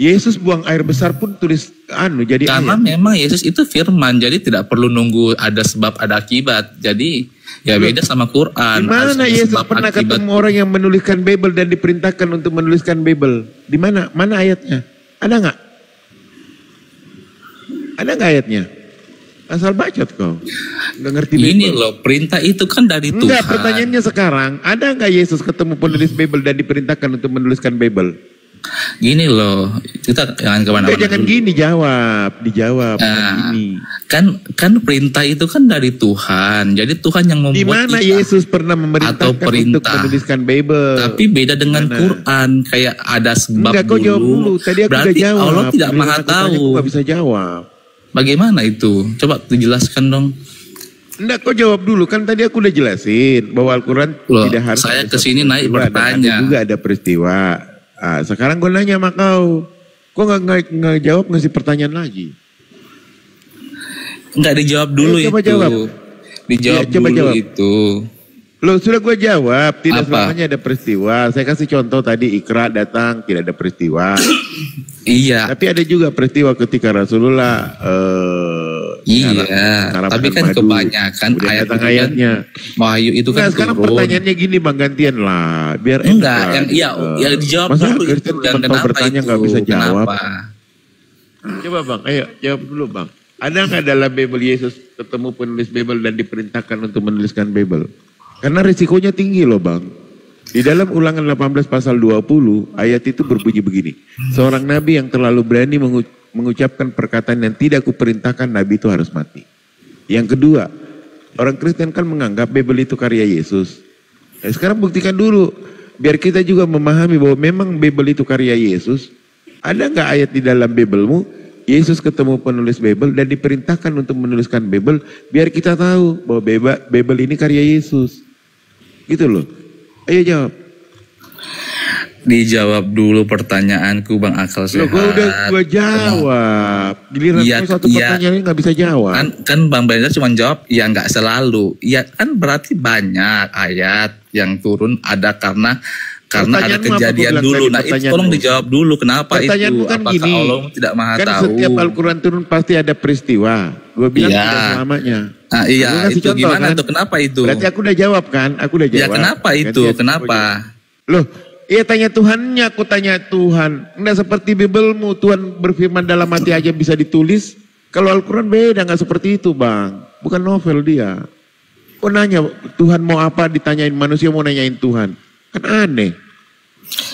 Yesus buang air besar pun tulis jadi karena ayat. memang Yesus itu firman, jadi tidak perlu nunggu ada sebab ada akibat. Jadi ya beda sama Quran. Di mana Yesus sebab pernah akibat. ketemu orang yang menuliskan Bible dan diperintahkan untuk menuliskan Bible? Di mana? Mana ayatnya? Ada nggak? Ada nggak ayatnya? Asal bacot kau. Nggak ngerti Ini Bible. loh, perintah itu kan dari Enggak, Tuhan. pertanyaannya sekarang, ada nggak Yesus ketemu penulis Bible dan diperintahkan untuk menuliskan Bible? Gini loh, kita jangan Enggak, kemana-mana jangan dulu. gini dijawab. Nah, Gini. kan perintah itu kan dari Tuhan. Jadi Tuhan yang membuat Di mana kita. Yesus pernah memerintahkan Atau perintah. untuk menuliskan Bible? Tapi beda dengan Mana? Quran, kayak ada sebab Enggak, kau jawab dulu. Tadi aku Berarti udah jawab. Allah tidak Giliran maha aku tanya, tahu. Aku nggak bisa jawab. Bagaimana itu? Coba dijelaskan dong. Enggak, kau jawab dulu. Kan tadi aku udah jelasin bahwa Al-Quran Loh, tidak harus. saya ada kesini naik peristiwa, dan bertanya. Ada juga ada peristiwa. Sekarang gue nanya sama kau. Kau nggak jawab, ngasih pertanyaan lagi. Enggak dijawab dulu Coba itu. jawab. Dijawab Iya, coba dulu jawab. itu. Loh, sudah gue jawab. Tidak Apa? selamanya ada peristiwa. Saya kasih contoh tadi, Iqra datang, tidak ada peristiwa. Iya. Tapi ada juga peristiwa ketika Rasulullah Iya, ngaramkan tapi kan madu. kebanyakan Kemudian ayat datang itu kan ayatnya. Wahyu itu kan Enggak, sekarang turun. pertanyaannya gini Bang, gantian lah. Biar enak Enggak, lah. yang iya, yang dijawab Masa dulu itu Kristen dan cuma tahu kenapa bertanya itu? nggak bisa jawab? Kenapa? Coba Bang, ayo jawab dulu Bang. Ada nggak dalam Bible Yesus ketemu penulis Bible dan diperintahkan untuk menuliskan Bible? Karena risikonya tinggi loh Bang. Di dalam Ulangan 18 pasal 20 ayat itu berbunyi begini. Seorang nabi yang terlalu berani mengucapkan perkataan yang tidak kuperintahkan, nabi itu harus mati. Yang kedua, orang Kristen kan menganggap Bible itu karya Yesus. Sekarang buktikan dulu, biar kita juga memahami bahwa memang Bible itu karya Yesus. Ada nggak ayat di dalam Biblemu, Yesus ketemu penulis Bible dan diperintahkan untuk menuliskan Bible, biar kita tahu bahwa Bible ini karya Yesus. Gitu loh. Ayo jawab. Dijawab dulu pertanyaanku Bang Akal Loh, Sehat. gue jawab. Giliran Iya, kau satu iya. pertanyaannya nggak bisa jawab. Kan Bang Bener cuma jawab ya nggak selalu. Ya kan berarti banyak ayat yang turun ada karena ada Pertanyaanmu apa kejadian gua bilang dulu. tadi, Nah itu pertanyaanmu? tolong dijawab dulu kenapa itu? Pertanyaanmu kan Apakah gini, Allah tidak maha kan tahu? setiap Al-Quran turun pasti ada peristiwa. Gue bilang Iya. tidak selamanya. Nah, Aku iya kasih itu contoh, gimana kan? tuh? Kenapa itu? Berarti aku udah jawab kan? Aku udah jawab. Ya kenapa itu? Gantian. Kenapa? Loh, iya tanya Tuhannya, aku tanya Tuhan. Nggak seperti Biblemu, Tuhan berfirman dalam hati aja bisa ditulis. Kalau Al-Quran beda, nggak seperti itu Bang. Bukan novel dia. Kok nanya Tuhan mau apa, ditanyain manusia mau nanyain Tuhan. Kan aneh.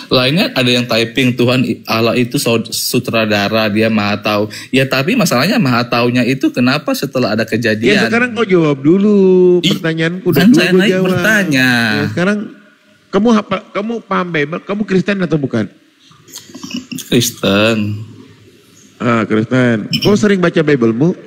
Lainnya ada yang typing Tuhan Allah itu sutradara, dia maha tahu. Ya tapi masalahnya maha taunya itu kenapa setelah ada Ya kejadian? sekarang kau jawab dulu Ih, pertanyaanku. kan Udah saya dulu naik jawab. bertanya. Ya, sekarang kamu paham Bible? Kamu Kristen atau bukan? Kristen. Kristen. Kau sering baca Biblemu?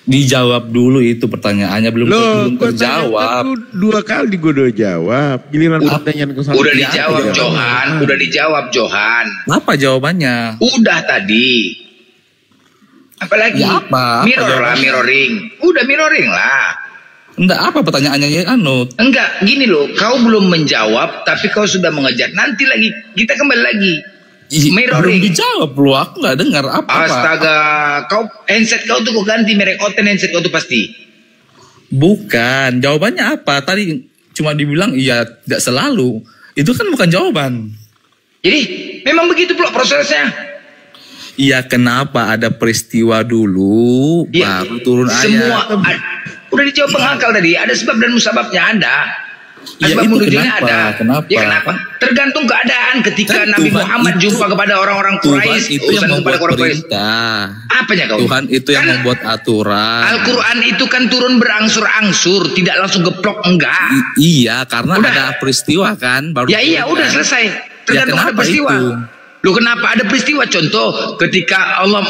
Dijawab dulu itu pertanyaannya belum Kau terjawab. tanya aku 2 kali gue udah jawab. Giliran pertanyaan ke Udah dijawab Johan, udah dijawab Johan. Apa jawabannya? Udah tadi. Apalagi? Ya apa? Mirror lah, mirroring. Udah mirroring lah. Enggak, apa pertanyaannya ya Enggak, gini loh, kau belum menjawab tapi kau sudah mengejar. Nanti lagi, kita kembali lagi. Belum Mirroring. dijawab loh, aku nggak dengar apa. Astaga, handset kau tuh kau ganti merek Oten handset kau tuh pasti. Bukan, jawabannya apa? Tadi cuma dibilang iya tidak selalu. Itu kan bukan jawaban. Jadi memang begitu pula prosesnya. Iya, kenapa ada peristiwa dulu Ya, baru turun semua ayat. udah dijawab pengakal tadi. Ada sebab dan musababnya ada. Ya, Sebab itu menujunya kenapa? ada. Kenapa? Ya kenapa? Tergantung keadaan ketika Kan Nabi Tuhan Muhammad itu- jumpa kepada orang-orang Tuhan Quraisy, itu yang urusan kepada membuat orang Quraisy. perintah. Apanya kau? Tuhan itu yang Kan membuat aturan. Al-Quran itu kan turun berangsur-angsur, tidak langsung geplok, enggak. Iya, karena Udah. ada peristiwa kan. Baru Ya iya, turun udah kan. selesai. Ya, Tergantung ada kenapa peristiwa. itu? Loh kenapa ada peristiwa? Contoh ketika Allah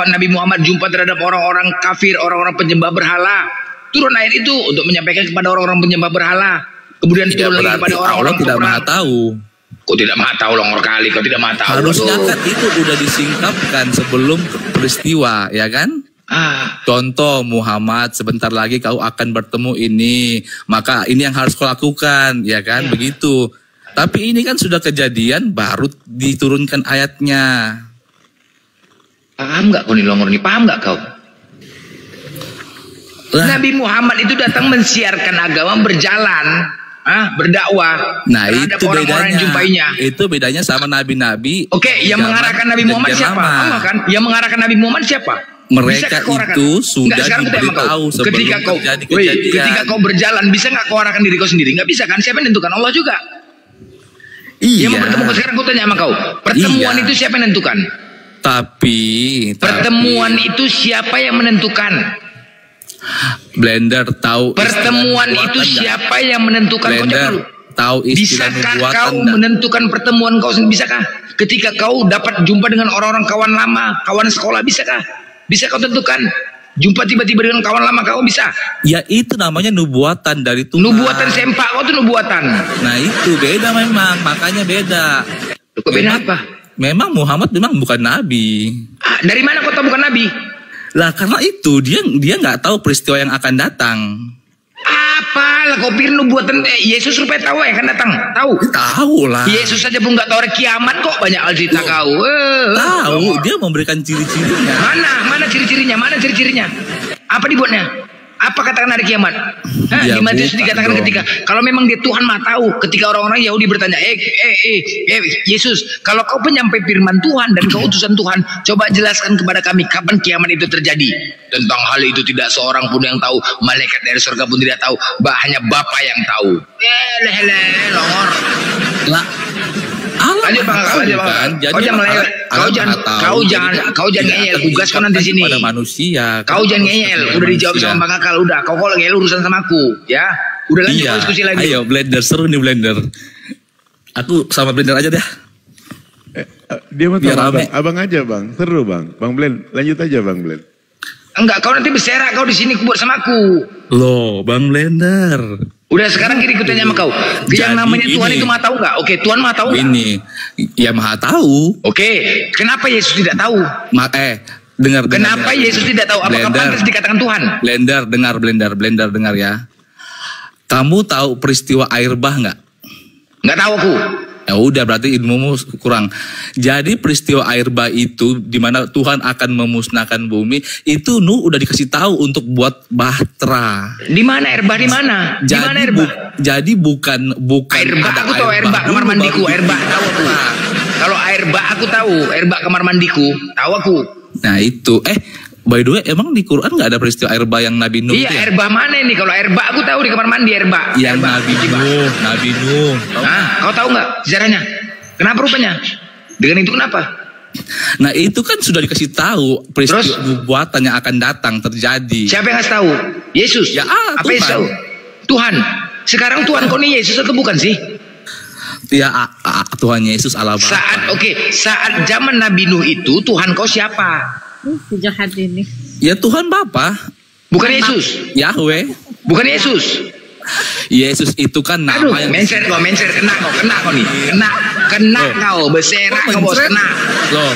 Nabi Muhammad jumpa terhadap orang-orang kafir, orang-orang penyembah berhala. Turun ayat itu untuk menyampaikan kepada orang-orang penyembah berhala. Kemudian Tidak turun lagi berarti kepada orang-orang Allah tidak peperang. maha tahu. Kok tidak maha tahu longor kali? Kau tidak maha tahu. Harusnya Aduh. kan itu udah disingkapkan sebelum peristiwa, ya kan? Contoh Muhammad, sebentar lagi kau akan bertemu ini, maka ini yang harus kau lakukan, ya kan? Begitu. Tapi ini kan sudah kejadian, baru diturunkan ayatnya. Paham nggak kau nih longor nih? Paham nggak kau? Lah, Nabi Muhammad itu datang mensiarkan agama, berjalan, berdakwah nah terhadap itu orang-orang yang jumpainya. bedanya. Itu bedanya sama nabi-nabi. Oke, yang zaman mengarahkan Nabi Muhammad perjanjian siapa? lama. Allah kan? Yang mengarahkan Nabi Muhammad siapa? Mereka Bisakah kau arahkan? itu sudah Enggak, sekarang aku tanya sama kau. diberitahu sebelum ketika kau, terjadi woi, kejadian. ketika kau berjalan, bisa nggak kau arahkan diri kau sendiri? Nggak bisa kan? Siapa yang menentukan? Allah juga. Iya. Yang mau bertemu kau sekarang, aku tanya sama kau. Pertemuan Iya. itu siapa yang menentukan? Tapi Pertemuan itu siapa yang menentukan? Blender tahu Pertemuan istilah itu nubuatan nggak? siapa yang menentukan? Kau Blender jawab dulu. tahu istilah Bisakah nubuatan kau nggak? menentukan pertemuan kau sendiri? Bisakah? Ketika kau dapat jumpa dengan orang-orang kawan lama, kawan sekolah, bisakah? Bisa kau tentukan? Jumpa tiba-tiba dengan kawan lama kau bisa? Ya itu namanya nubuatan dari Tuhan. Nubuatan sempak kau tuh nubuatan. Nah itu beda memang, makanya beda. Loh, kok beda apa? Memang Muhammad memang bukan nabi. Dari mana kau tahu bukan nabi? Lah karena itu dia nggak tahu peristiwa yang akan datang. Apalah kau pikir nubuatan Yesus supaya tahu ya kan datang? Tahu? Tahu lah. Yesus saja pun nggak tahu hari kiamat kok banyak hal cerita kau. Tahu dia memberikan ciri-cirinya. Mana ciri-cirinya? Mana ciri-cirinya? Apa dibuatnya? Apa katakan hari kiamat? Ya, Di Matius bukan dikatakan dong. ketika kalau memang dia Tuhan mah tahu. Ketika orang-orang Yahudi bertanya, Yesus, kalau kau penyampai firman Tuhan dan kau utusan Tuhan, coba jelaskan kepada kami kapan kiamat itu terjadi. Tentang hal itu tidak seorang pun yang tahu, malaikat dari surga pun tidak tahu, hanya Bapa yang tahu. Longor. Lah Allah Lanjut, Bang, Maha tahu, lanjut, Bang. kan? Jadi Kau jangan Allah- melewat. Allah Kau jangan- Maha tahu. kau Jadi jangan- tidak kau jangan akan ngeyel. Tugas kau nanti diucapkan sini. kepada manusia. Kau jangan ngeyel, Kepada udah dijawab manusia. sama Bang Akal, udah. Kau kalau ngeyel urusan sama aku, ya. Udah lanjut Iya. kau diskusi lagi. Ayo Blender, seru nih Blender. Aku sama Blender aja deh. Dia mau Biar sama rame. abang aja bang, seru bang. Bang Blend, lanjut aja bang Blend. Enggak, kau nanti berserak kau di sini buat sama aku. Loh, Bang Blender. Udah sekarang gini aku tanya sama kau. Yang Jadi namanya Tuhan gini. itu maha tahu nggak? Oke, Tuhan maha tahu nggak? Ini ya Maha tahu. Oke, kenapa Yesus tidak tahu? Dengar. Kenapa Yesus tidak tahu? Apakah Blender. pantas dikatakan Tuhan? Blender dengar ya. Kamu tahu peristiwa air bah nggak? Nggak tahu aku. Ya udah berarti ilmumu kurang. Jadi peristiwa air bah itu di mana Tuhan akan memusnahkan bumi itu Nuh udah dikasih tahu untuk buat bahtera. Di mana air bah? Di mana? Di mana air bah? Jadi bukan Air bah ada aku tahu air bah kamar dulu, mandiku. baru Air bah tahu aku. Kalau air bah aku tahu. Air bah kamar mandiku. Tahu aku. Nah itu by the way emang di Quran nggak ada peristiwa air bah yang Nabi Nuh Iya, itu ya? air bah mana ini? Kalau air bah aku tahu di kamar mandi air bah. Yang Air bah. Nabi Nuh. Tahu? Hah? Kau tahu nggak sejarahnya? Kenapa rupanya? Dengan itu kenapa? Nah itu kan sudah dikasih tahu peristiwa Terus? nubuatan yang akan datang terjadi. Siapa yang ngasih tahu? Yesus. Ya, Apa Tuhan. Yesus tahu? Tuhan. Sekarang Tuhan kau ini Yesus atau bukan sih? Ya Tuhan Yesus Allah Bapa. Saat zaman Nabi Nuh itu Tuhan kau siapa? Jahat ini. Ya Tuhan Bapa. Bukan Yesus. Yahweh. Bukan Yesus. Yesus itu kan nama Aduh, yang menser kau kena kau nih. Kena kau berserak kau bos kena. Loh.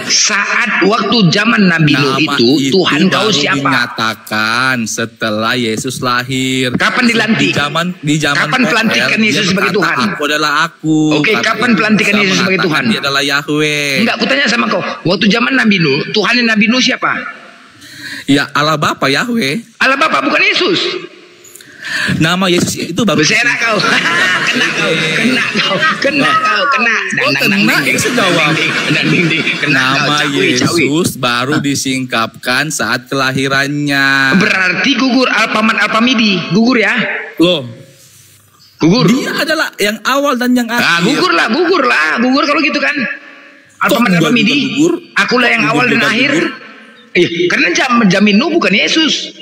Saat waktu zaman Nabi Nuh Nama itu Tuhan kau baru siapa? dinyatakan setelah Yesus lahir. Kapan dilantik? Di zaman Kapan pelantikan Noel, Yesus dia sebagai berkata, Tuhan? Aku adalah aku. Oke, Kata kapan Yesus pelantikan bisa Yesus sebagai mengatakan Tuhan? Dia adalah Yahweh. Enggak, aku tanya sama kau. Waktu zaman Nabi Nuh, Tuhan Nabi Nuh siapa? Ya Allah Bapa Yahweh. Allah Bapa bukan Yesus. Nama Yesus itu baru Bersera kau. Kena kau. Nama Yesus baru disingkapkan saat kelahirannya. Berarti gugur Alpamidi, gugur ya? Loh, gugur. Dia adalah yang awal dan yang akhir. Gugur kalau gitu kan. Alpamidi. Akulah yang awal dan akhir. Iya, karena Jaminu bukan Yesus.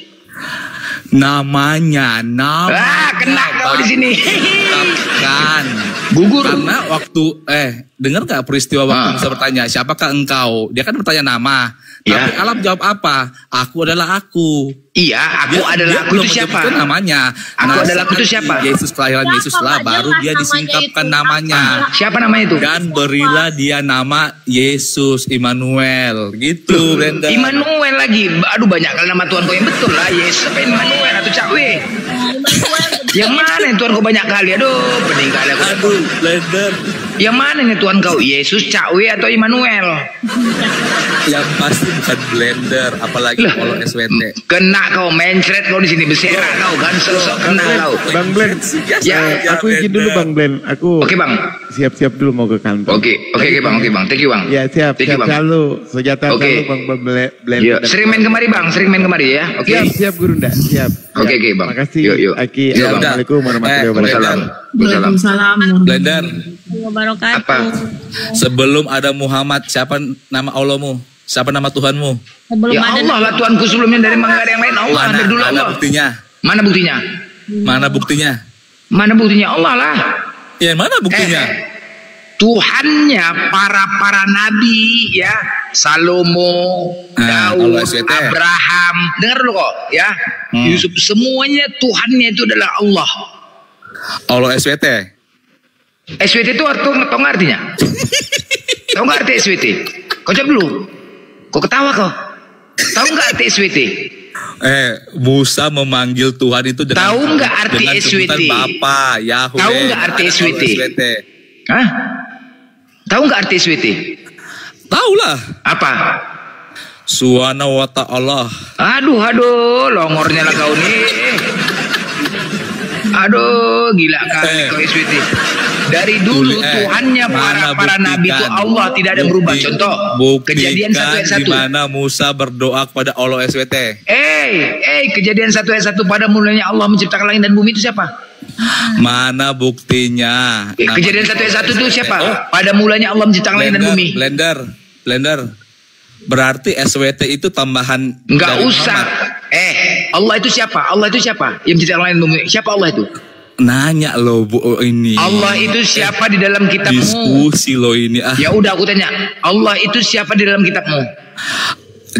Namanya. Kena kau di sini. Kan. Gugur. Karena waktu dengar gak peristiwa waktu Musa bertanya, siapakah engkau? Dia kan bertanya nama. Tapi Allah jawab apa? Aku adalah aku. Iya, aku adalah aku itu siapa? Namanya. Aku adalah aku itu siapa? Yesus, kelahiran Yesus lah, baru dia disingkapkan namanya. Siapa namanya itu? Dan berilah dia nama Yesus Immanuel. Gitu, Brenda. Immanuel lagi. Aduh, banyak kali nama Tuhan kau yang betul lah. Yesus apa Immanuel atau Cakwe? Yang mana yang Tuhan kau banyak kali? Aduh, pening kali aku. Aduh, Blender. Yang mana nih Tuhan kau? Yesus, Cakwe atau Immanuel? Yang pasti bukan Blender, apalagi kalau SWT. Kena kau, mencret kau di sini, bersera kau, gansel sok kena kau. Bang Blen, aku izin dulu Bang Blen. Oke Bang. Siap-siap dulu mau ke kantor. Oke Bang, thank you Bang. Ya siap selalu, sejata selalu Bang Blen. Sering main kemari Bang, ya. Oke. Siap Guru Nda, siap. Oke Bang. Makasih. Yuk. Aki, assalamualaikum warahmatullahi wabarakatuh. Waalaikumsalam. Blender. Apa? Sebelum ada Muhammad, siapa nama Allahmu? Siapa nama Tuhanmu? Ya Allah lah Tuhanku sebelumnya, dari mana ada yang lain. Allah dari dulu Allah. Mana buktinya? Allah lah. Ya mana buktinya? Tuhannya para nabi ya, Salomo, Daud, Abraham. Dengar dulu kok ya. Yusuf, semuanya Tuhannya itu adalah Allah. Allah SWT. SWT itu tau nggak artinya? Tahu nggak arti SWT? Kau jawab dulu. Kok ketawa kau? Tahu nggak arti SWT? Musa memanggil Tuhan itu dengan tahu nggak arti SWT? Bapa, Yahweh. Tahu nggak arti SWT? Hah? Tahu nggak arti SWT? Tahu lah. Apa? Subhanahu wa ta'ala. Aduh, longornya lah kau nih. Aduh, gila kali kau SWT. Dari dulu Tuhannya para nabi itu Allah, tidak ada yang berubah. Contoh, Kejadian 1 ayat 1. Di mana Musa berdoa kepada Allah SWT. Kejadian 1 ayat 1, pada mulanya Allah menciptakan langit dan bumi itu siapa? Mana buktinya? Kejadian 1 ayat 1 itu siapa? Pada mulanya Allah menciptakan langit dan bumi. Blender. Berarti SWT itu tambahan. Enggak usah. Allah itu siapa? Yang menciptakan langit dan bumi. Siapa Allah itu? Nanya lo Bu ini. Allah itu siapa di dalam kitabmu? Diskusi lo ini. Ya udah aku tanya. Allah itu siapa di dalam kitabmu?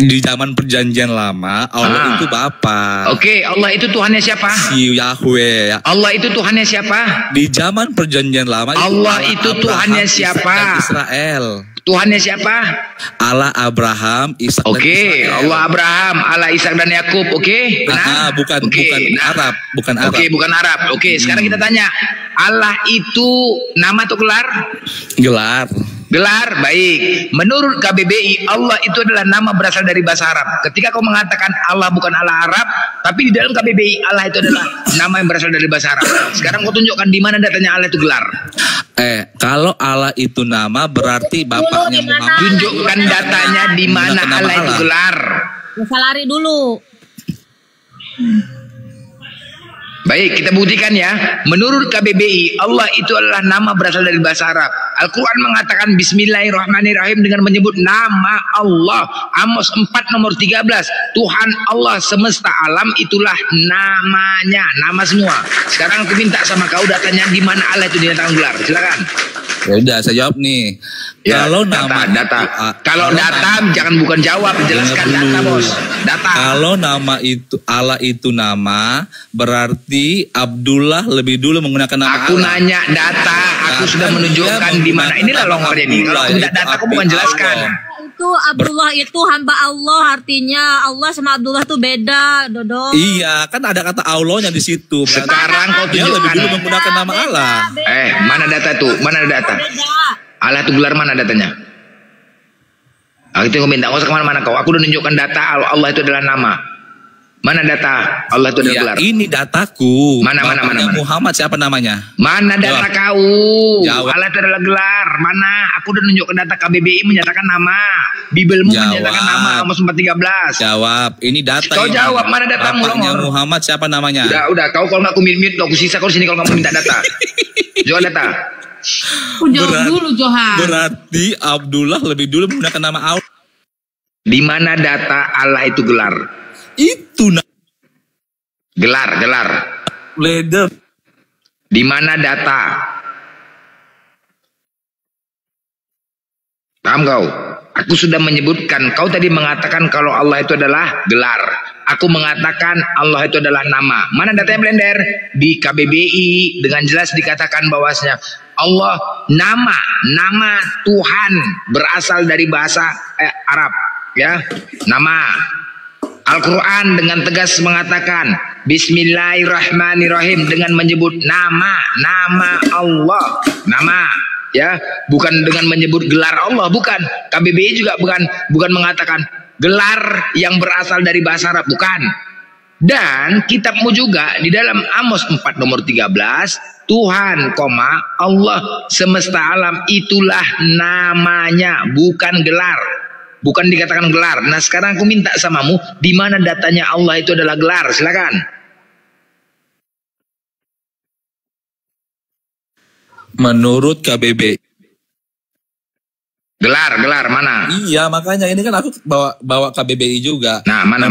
Di zaman perjanjian lama Allah itu Bapa. Oke, Allah itu Tuhannya siapa? Si Yahweh. Allah itu Tuhannya siapa? Di zaman perjanjian lama Allah itu Tuhannya siapa? Israel. Tuhannya siapa? Allah Abraham, Ishak dan Israel. Allah Abraham, Allah Ishak dan Yakub. Oke, benar? Bukan Arab, bukan Arab. Bukan Arab. Sekarang kita tanya, Allah itu nama atau gelar? Gelar, baik. Menurut KBBI, Allah itu adalah nama berasal dari bahasa Arab. Ketika kau mengatakan Allah bukan Allah Arab, tapi di dalam KBBI Allah itu adalah nama yang berasal dari bahasa Arab. Sekarang kau tunjukkan di mana datanya Allah itu gelar. Kalau Allah itu nama, berarti bapaknya Muhammad. Tunjukkan datanya di mana Allah itu gelar. Bisa lari dulu. Baik, kita buktikan ya. Menurut KBBI, Allah itu adalah nama berasal dari bahasa Arab. Al-Quran mengatakan Bismillahirrahmanirrahim dengan menyebut nama Allah. Amos 4 nomor 13. Tuhan Allah semesta alam itulah namanya. Nama semua. Sekarang aku minta sama kau datanya di mana Allah itu dinyatakan gelar. Silakan. Ya udah, saya jawab nih. Ya, kalau data. Kalau data jangan bukan jawab, jelaskan data, Bos. Data. Kalau nama itu Allah itu nama, berarti Abdullah lebih dulu menggunakan nama aku Allah. Nanya data, aku sudah menunjukkan di mana. Inilah longornya nih. Kalau aku tidak data, aku bukan jelaskan. Itu Abdullah itu hamba Allah, artinya Allah sama Abdullah tuh beda, Dodo. Iya, kan ada kata Allahnya di situ. Sekarang kau dia tunjukkan. lebih dulu menggunakan nama Allah. Mana data tuh? Mana data? Allah itu gelar mana datanya? Aku minta, nggak usah kemana-mana kau. Aku udah menunjukkan data Allah itu adalah nama. Mana data Allah itu ada gelar? Ini dataku. Mana. Muhammad siapa namanya? Mana data kau? Jawab. Allah itu adalah gelar. Mana? Aku udah nunjukkan data KBBI menyatakan nama. Bibelmu menyatakan nama. Amos 413. Jawab. Ini data. Kau jawab. Mana datamu? Bapaknya Muhammad siapa namanya? Udah. Kau kalau nggak aku mute, aku sisa kau sini kalau kamu minta data. Jawab data. Jawab dulu Johan. Berarti Abdullah lebih dulu menggunakan nama Allah. Di mana data Allah itu gelar? Itu gelar. Leader. Di mana data? Paham kau? Aku sudah menyebutkan. Kau tadi mengatakan kalau Allah itu adalah gelar. Aku mengatakan Allah itu adalah nama. Mana datanya Blender? Di KBBI dengan jelas dikatakan bahwasanya Allah nama Tuhan berasal dari bahasa Arab, ya. Nama. Al-Quran dengan tegas mengatakan Bismillahirrahmanirrahim dengan menyebut nama Allah, nama, ya, bukan dengan menyebut gelar Allah, bukan. KBBI juga bukan mengatakan gelar yang berasal dari bahasa Arab, bukan. Dan kitabmu juga di dalam Amos 4 nomor 13, Tuhan, Allah semesta alam itulah namanya, bukan gelar. Bukan dikatakan gelar. Nah sekarang aku minta samamu, di mana datanya Allah itu adalah gelar? Silakan. Menurut KBBI. Gelar mana? Iya, makanya ini kan aku bawa KBBI juga. Nah, mana?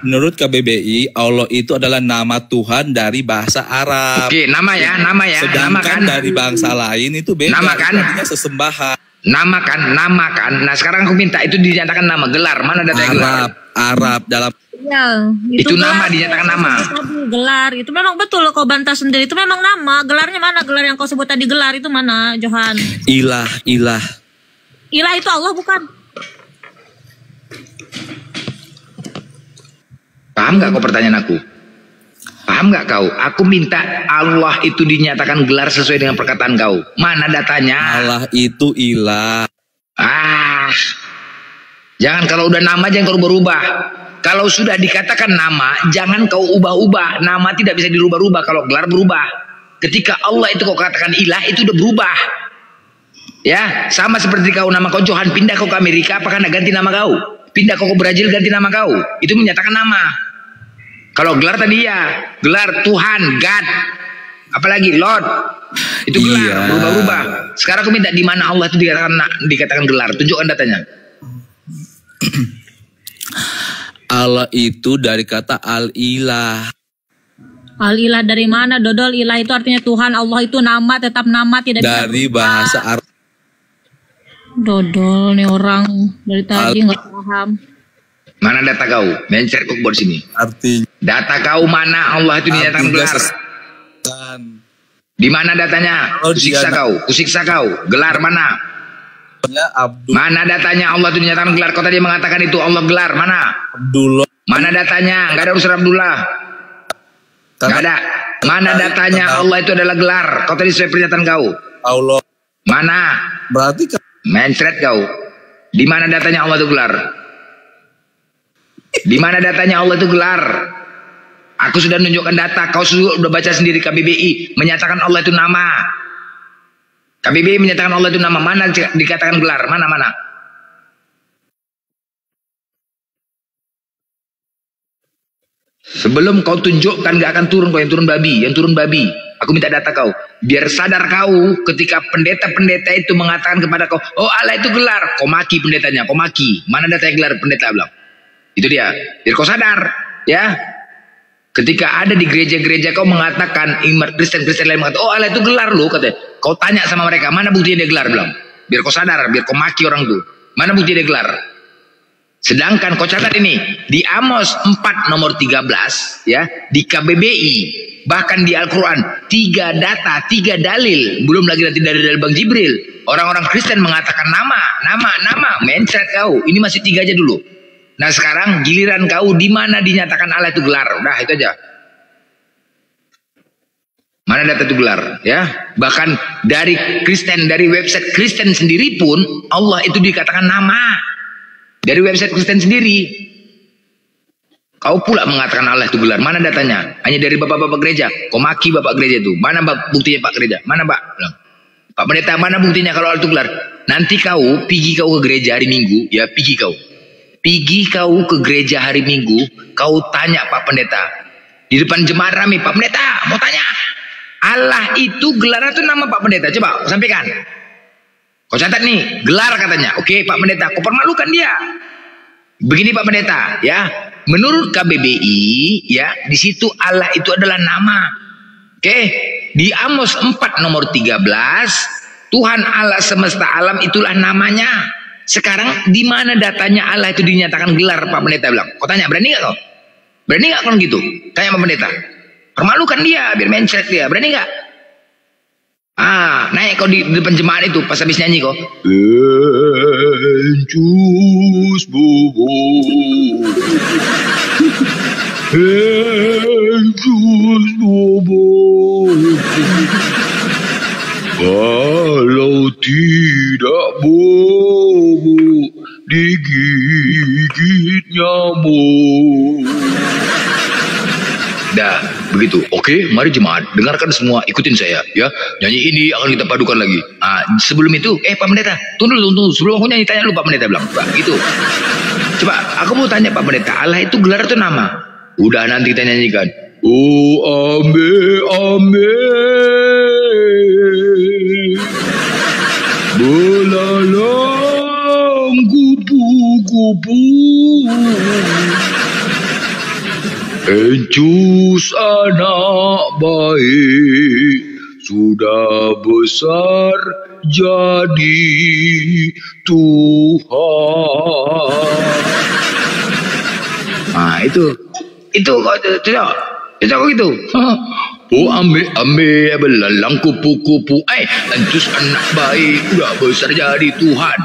Menurut KBBI, Allah itu adalah nama Tuhan dari bahasa Arab. Oke, nama ya. Sedangkan dari bangsa lain itu beda. Nama kan? Artinya sesembahan. Nama kan. Nah sekarang aku minta itu dinyatakan nama, gelar. Mana datanya gelar? Arab dalam. Ya, itu nama dinyatakan nama. Gelar itu memang betul kau bantah sendiri. Itu memang nama. Gelarnya mana? Gelar yang kau sebut tadi gelar itu mana, Johan? Ilah. Ilah itu Allah bukan? Paham nggak kau pertanyaan aku? Paham nggak kau? Aku minta Allah itu dinyatakan gelar sesuai dengan perkataan kau. Mana datanya? Allah itu ilah. Jangan kalau udah nama jangan kau berubah. Kalau sudah dikatakan nama, jangan kau ubah-ubah. Nama tidak bisa dirubah-rubah. Kalau gelar berubah. Ketika Allah itu kau katakan ilah, itu udah berubah. Ya, sama seperti kau nama kau Johan, pindah kau ke Amerika, apakah nak ganti nama kau? Pindah kau ke Brazil, ganti nama kau. Itu menyatakan nama. Kalau gelar tadi ya, gelar Tuhan, God. Apalagi Lord. Itu gelar, berubah-ubah. Sekarang aku minta di mana Allah itu dikatakan gelar. Tunjukkan datanya. Allah itu dari kata al-ilah. Al-ilah dari mana, Dodol? Ilah itu artinya Tuhan. Allah itu nama, tetap nama, tidak bisa dari bahasa Arab. Dodol nih orang dari tadi nggak paham. Mana data kau? Mencet kok buat sini. Artinya. Data kau mana Allah itu dinyatakan gelar? Di mana datanya? Kusiksa kau. Gelar mana? Mana datanya Allah itu dinyatakan gelar? Kau tadi mengatakan itu Allah gelar. Mana? Abdullah. Mana datanya? Enggak ada urusan Abdullah. Enggak ada. Mana datanya Allah itu adalah gelar? Kau tadi sesuai pernyataan kau. Allah. Mana? Berarti mencret kau. Di mana datanya Allah itu gelar? Di mana datanya Allah itu gelar? Aku sudah menunjukkan data. Kau sudah baca sendiri KBBI menyatakan Allah itu nama. KBBI menyatakan Allah itu nama. Mana dikatakan gelar? Mana? Sebelum kau tunjukkan gak akan turun kau yang turun babi. Aku minta data kau. Biar sadar kau ketika pendeta-pendeta itu mengatakan kepada kau, oh Allah itu gelar. Kau maki pendetanya, kau maki. Mana datanya gelar pendeta bilang? Itu dia. Biar kau sadar, ya. Ketika ada di gereja-gereja kau mengatakan, Kristen-Kristen lain mengatakan, oh Allah itu gelar loh, katanya. Kau tanya sama mereka, mana buktinya dia gelar bilang? Biar kau sadar, biar kau maki orang tuh. Mana buktinya dia gelar? Sedangkan kau catat ini di Amos 4 nomor 13, ya, di KBBI, bahkan di Al-Quran 3 data, 3 dalil, belum lagi nanti dari Bang Jibril. Orang-orang Kristen mengatakan nama, mencret kau. Ini masih 3 aja dulu. Nah sekarang giliran kau di mana dinyatakan Allah itu gelar. Udah itu aja. Mana data itu gelar, ya? Bahkan dari Kristen, dari website Kristen sendiri pun Allah itu dikatakan nama. Dari website Kristen sendiri. Kau pula mengatakan Allah itu gelar. Mana datanya? Hanya dari bapak-bapak gereja. Kau maki bapak gereja itu. Mana buktinya Pak gereja? Mana Pak? Pak pendeta, mana buktinya kalau Allah itu gelar? Nanti pergi kau ke gereja hari Minggu, ya pergi kau. Pergi kau ke gereja hari Minggu, kau tanya Pak pendeta. Di depan jemaat rame, Pak pendeta, mau tanya. Allah itu gelarnya itu nama Pak pendeta. Coba sampaikan. Kau catat nih, gelar katanya. Oke Pak pendeta, kau permalukan dia. Begini Pak pendeta, ya. Menurut KBBI, ya, di situ Allah itu adalah nama. Oke, di Amos 4 nomor 13, Tuhan Allah semesta alam itulah namanya. Sekarang di mana datanya Allah itu dinyatakan gelar Pak pendeta bilang? Kau tanya, berani nggak kau? Berani nggak kalau gitu? Tanya Pak pendeta. Permalukan dia, biar mencret dia. Berani nggak? Naik kau di depan jemaat itu pas habis nyanyi kau. Encus bobo. Encus bobo. Kalau tidak bobo digigit nyamuk. Dah, begitu. Oke, mari jemaat, dengarkan semua, ikutin saya, ya. Nyanyi ini akan kita padukan lagi. Sebelum itu, Pak pendeta, tunggu. Sebelum aku nyanyi, tanya dulu Pak pendeta bilang, Pak, gitu. Coba, aku mau tanya Pak pendeta, Allah itu gelar itu nama. Udah nanti kita nyanyikan. Oh, ame. Belalang kupu-kupu. Encus anak baik sudah besar jadi Tuhan. Itu kok cocok gitu. Oh ambe belalang kupu-kupu. Encus anak baik udah besar jadi Tuhan.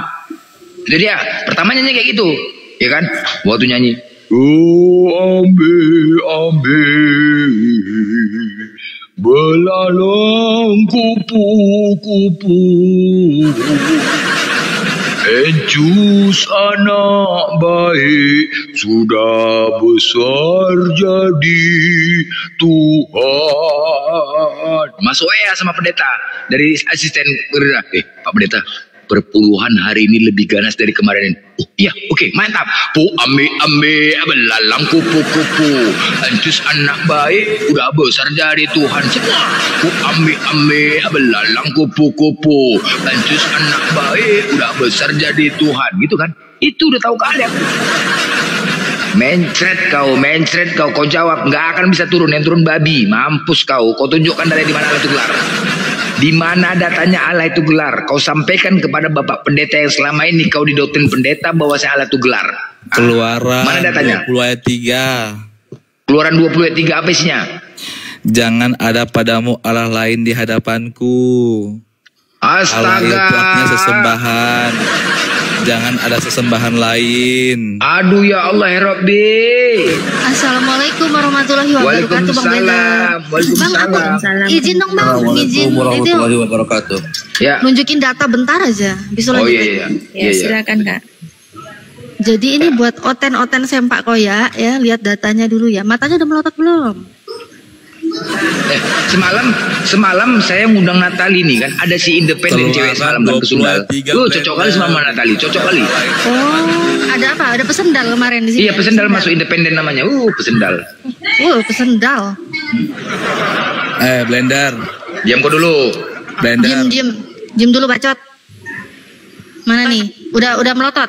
Itu dia. Pertama nyanyi kayak gitu, ya kan? Waktu nyanyi. Oh ambe belalang kupu-kupu. Encus anak baik sudah besar jadi Tuhan. Masuk ya sama pendeta dari asisten gereja. Pak pendeta, perpuluhan hari ini lebih ganas dari kemarin. Oh iya, oke, mantap. Po ambe belalang kupu-kupu. Encus anak baik udah besar jadi Tuhan semua. Po ambe belalang kupu-kupu. Encus anak baik udah besar jadi Tuhan. Gitu kan? Itu udah tahu kalian. Mencret kau jawab, nggak akan bisa turun, yang turun babi. Mampus kau tunjukkan dari di mana Allah itu gelar. Di mana datanya Allah itu gelar? Kau sampaikan kepada Bapak pendeta yang selama ini kau didoktrin pendeta bahwa Allah itu gelar. Keluaran mana datanya? 20 ayat 3. Keluaran 20 ayat 3 apa isinya? Jangan ada padamu Allah lain di hadapanku. Astaga. Allah itu artinya sesembahan. Jangan ada sesembahan lain. Aduh ya Allah ya Rabbi. Assalamualaikum warahmatullahi wabarakatuh. Waalaikumsalam. Izin dong Bang, izin warahmatullahi wabarakatuh. Ya. Nunjukin data bentar aja. Bisa lanjut. Iya. Silakan Kak. Jadi ini buat oten-oten sempak koya ya, lihat datanya dulu ya. Matanya udah melotot belum? Semalam saya ngundang Natali nih kan, ada si independen cewek semalam kan ke Sundal. Cocok kali sama Natali, cocok kali. Oh, ada apa? Ada pesendal kemarin di sini. Iya, pesendal masuk independen namanya. Pesendal. Pesendal. Blender. Diam kau dulu. Blender. Diam dulu bacot. Mana nih? Udah melotot.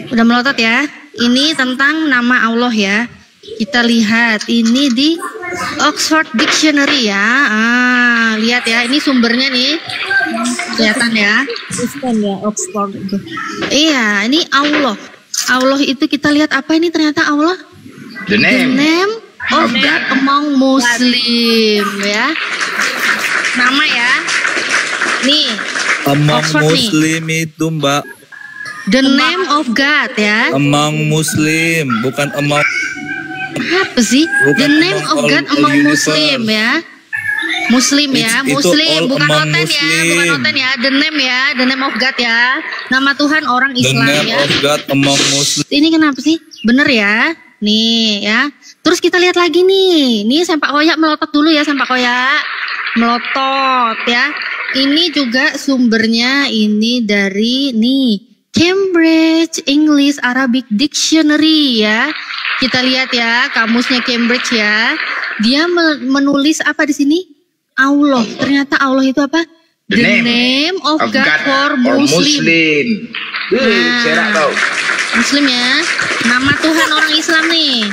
Udah melotot ya. Ini tentang nama Allah ya. Kita lihat ini di Oxford Dictionary ya. Lihat ya, ini sumbernya nih. Kelihatan ya. Oxford itu. Iya, ini Allah. Allah itu kita lihat apa ini ternyata Allah? The name of God among Muslim ya. Nama ya. Nih. Among Oxford Muslim nih. Itu Mbak. The name of God ya. Among Muslim, bukan among. Apa sih? The name of God among Muslim ya. Muslim ya, Muslim bukan noten ya, the name of God ya. Nama Tuhan orang Islam ya. The name of God among Muslim. Ini kenapa sih? Bener ya? Nih ya. Terus kita lihat lagi nih. Nih sempak koyak melotot dulu ya, sempak koyak. Melotot ya. Ini juga sumbernya ini dari nih Cambridge English Arabic Dictionary ya. Kita lihat ya kamusnya Cambridge ya. Dia menulis apa di sini? Allah. Ternyata Allah itu apa? The name of God for Muslim. Serak tau. Muslim ya. Nama Tuhan orang Islam nih.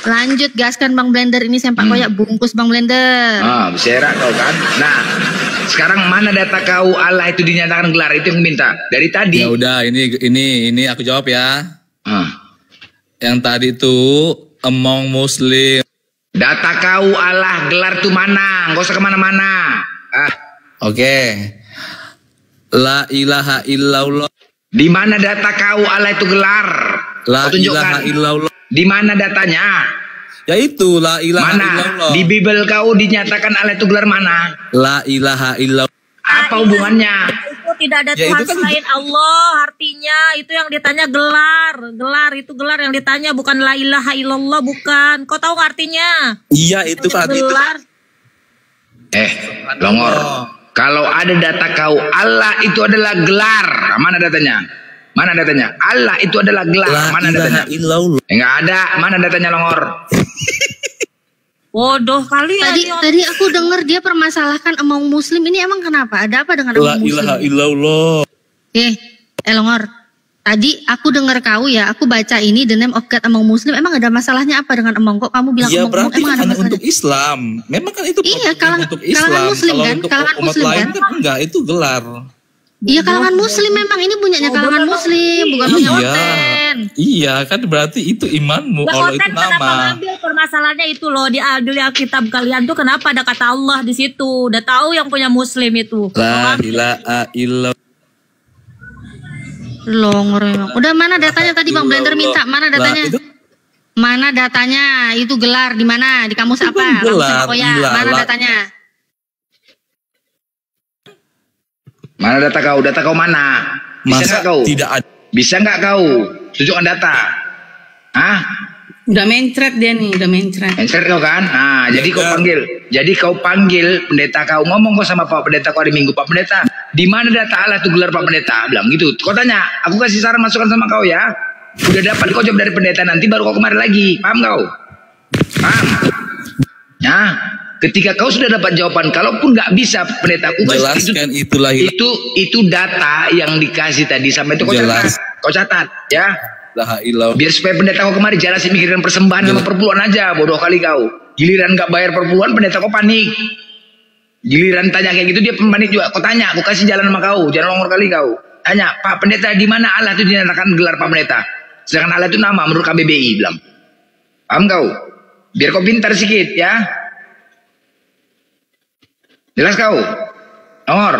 Lanjut gaskan Bang Blender ini sempak koyak bungkus Bang Blender. Serak tau kan. Nah, sekarang mana data kau Allah itu dinyatakan gelar, itu yang minta dari tadi. Ya udah, ini aku jawab ya. Yang tadi itu among Muslim. Data kau Allah gelar tuh mana? Gak usah kemana-mana. Oke. La ilaha illallah. Di mana data kau Allah itu gelar? La ilaha illallah. Di mana datanya? Ya itu la ilaha illallah. Di Bible kau dinyatakan Allah itu gelar mana? La ilaha illallah. Apa hubungannya? Itu tidak ada Tuhan selain Allah, artinya itu yang ditanya gelar. Gelar itu gelar yang ditanya, bukan la ilaha illallah, bukan. Kau tahu gak artinya? Iya itu kan gelar. Longor. Kalau ada data kau Allah itu adalah gelar, mana datanya? Mana datanya? Allah itu adalah gelar, mana datanya? Enggak ada, mana datanya Longor? Bodoh kali ya. Tadi aku dengar dia permasalahkan among Muslim, ini emang kenapa? Ada apa dengan among Muslim? La ilaha illallah. Longor. Tadi aku dengar kau ya, aku baca ini the name of God among Muslim, emang ada masalahnya apa dengan among? Kok kamu bilang ya, among? Emang ada masalahnya? Untuk Islam. Memang kan itu untuk Islam. Kalangan Muslim kan? Kalangan Muslim kan? Enggak, itu gelar. Iya kalangan Muslim, memang ini punyanya kalangan Muslim, bukan punya Oten. Iya kan berarti itu imanmu. Allah itu nama. Kenapa ngambil permasalahannya itu loh di Alkitab kalian tuh, kenapa ada kata Allah di situ? Udah tahu yang punya Muslim itu. La ilaha illallah. Longor memang. Udah, mana datanya tadi Bang Blender minta? Mana datanya? Mana datanya? Itu gelar di mana? Di kamus apa? Gelar. Mana datanya? Mana data kau? Data kau mana? Bisa nggak kau? Tidak ada. Bisa nggak kau? Tunjukkan data. Udah mencret dia nih, udah mencret. Mencret kau kan? Nah, jadi kau panggil. Jadi kau panggil pendeta kau, ngomong kau sama Pak Pendeta kau hari Minggu. Pak Pendeta, di mana data Allah itu gelar Pak Pendeta? Bilang gitu. Kau tanya, aku kasih saran masukan sama kau ya. Udah dapat kau jawab dari pendeta, nanti baru kau kemari lagi. Paham kau? Paham? Nah, ketika kau sudah dapat jawaban, kalaupun nggak bisa pendeta, aku jelaskan itu data yang dikasih tadi sampai itu kau catat. Kau catat ya. Biar supaya pendeta kau kemari jelasin mikirin persembahan sama perpuluhan aja. Bodoh kali kau. Giliran nggak bayar perpuluhan, pendeta kau panik. Giliran tanya kayak gitu dia panik juga. Kau tanya, aku kasih jalan sama kau. Jangan longor kali kau. Tanya, Pak Pendeta, di mana Allah itu dinyatakan gelar Pak Pendeta? Sedangkan Allah itu nama menurut KBBI bilang. Paham kau? Biar kau pintar sedikit ya. Jelas kau? Longor.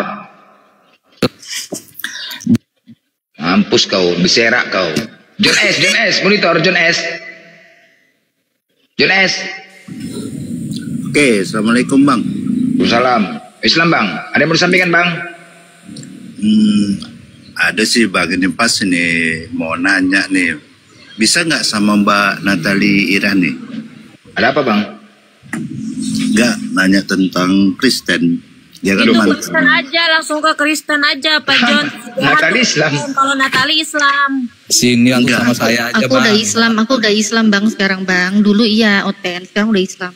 Mampus kau, berserak kau. John S, monitor John S. Oke, Assalamualaikum Bang. Waalaikumsalam. Islam Bang, ada yang mau disampaikan Bang? Ada sih Bang, ini pas ini mau nanya nih. Bisa nggak sama Mbak Natali Ira nih? Ada apa Bang? Nggak, nanya tentang Kristen. Ya kan, itu Kristen aja, langsung ke Kristen aja Pak John. Natali Islam. Kalau Natali Islam. Sini aku sama saya aja Aku Bang. Aku udah Islam Bang sekarang Bang. Dulu iya Oten, sekarang udah Islam.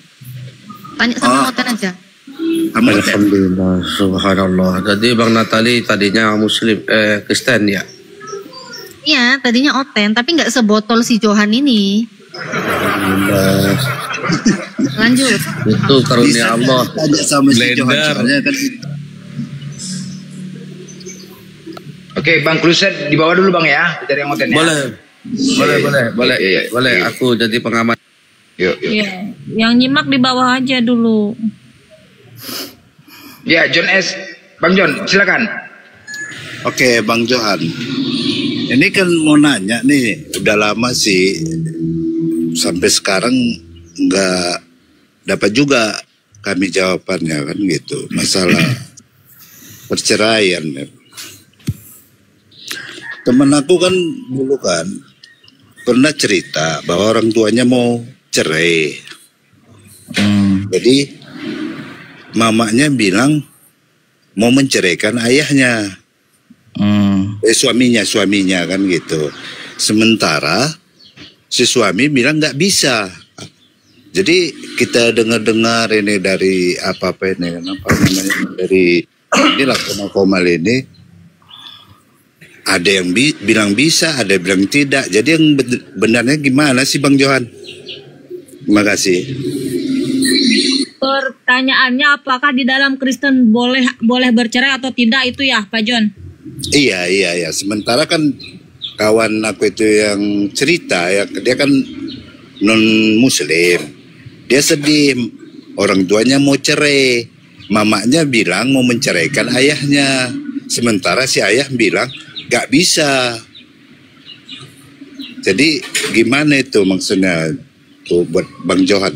Tanya sama Oten aja. Alhamdulillah, subhanallah. Jadi Bang Natali tadinya Muslim, Kristen ya? Iya, tadinya Oten, tapi nggak sebotol si Johan ini. Lanjut. Itu karunia Allah. Tanya sama si Johan kan. Oke, Bang Kluset di bawah dulu Bang ya, dari yang Oten ya. Boleh. Aku jadi pengamat. Yuk. Iya, yang nyimak di bawah aja dulu. Ya, John S. Bang John, silakan. Oke, Bang Johan. Ini kan mau nanya nih, udah lama sih sampai sekarang nggak dapat juga kami jawabannya kan gitu. Masalah perceraian. Temen aku kan dulu kan pernah cerita bahwa orang tuanya mau cerai. Jadi mamanya bilang mau menceraikan ayahnya. Suaminya kan gitu. Sementara si suami bilang nggak bisa. Jadi kita dengar-dengar ini dari apa namanya dari inilah Komal ini, ada yang bilang bisa, ada yang bilang tidak. Jadi yang benarnya gimana sih Bang Johan? Terima kasih. Pertanyaannya apakah di dalam Kristen boleh bercerai atau tidak itu ya Pak John? Iya. Sementara kan kawan aku itu yang cerita ya, dia kan non Muslim, dia sedih, orang tuanya mau cerai, mamanya bilang mau menceraikan ayahnya, sementara si ayah bilang gak bisa. Jadi gimana itu maksudnya tuh buat Bang Johan?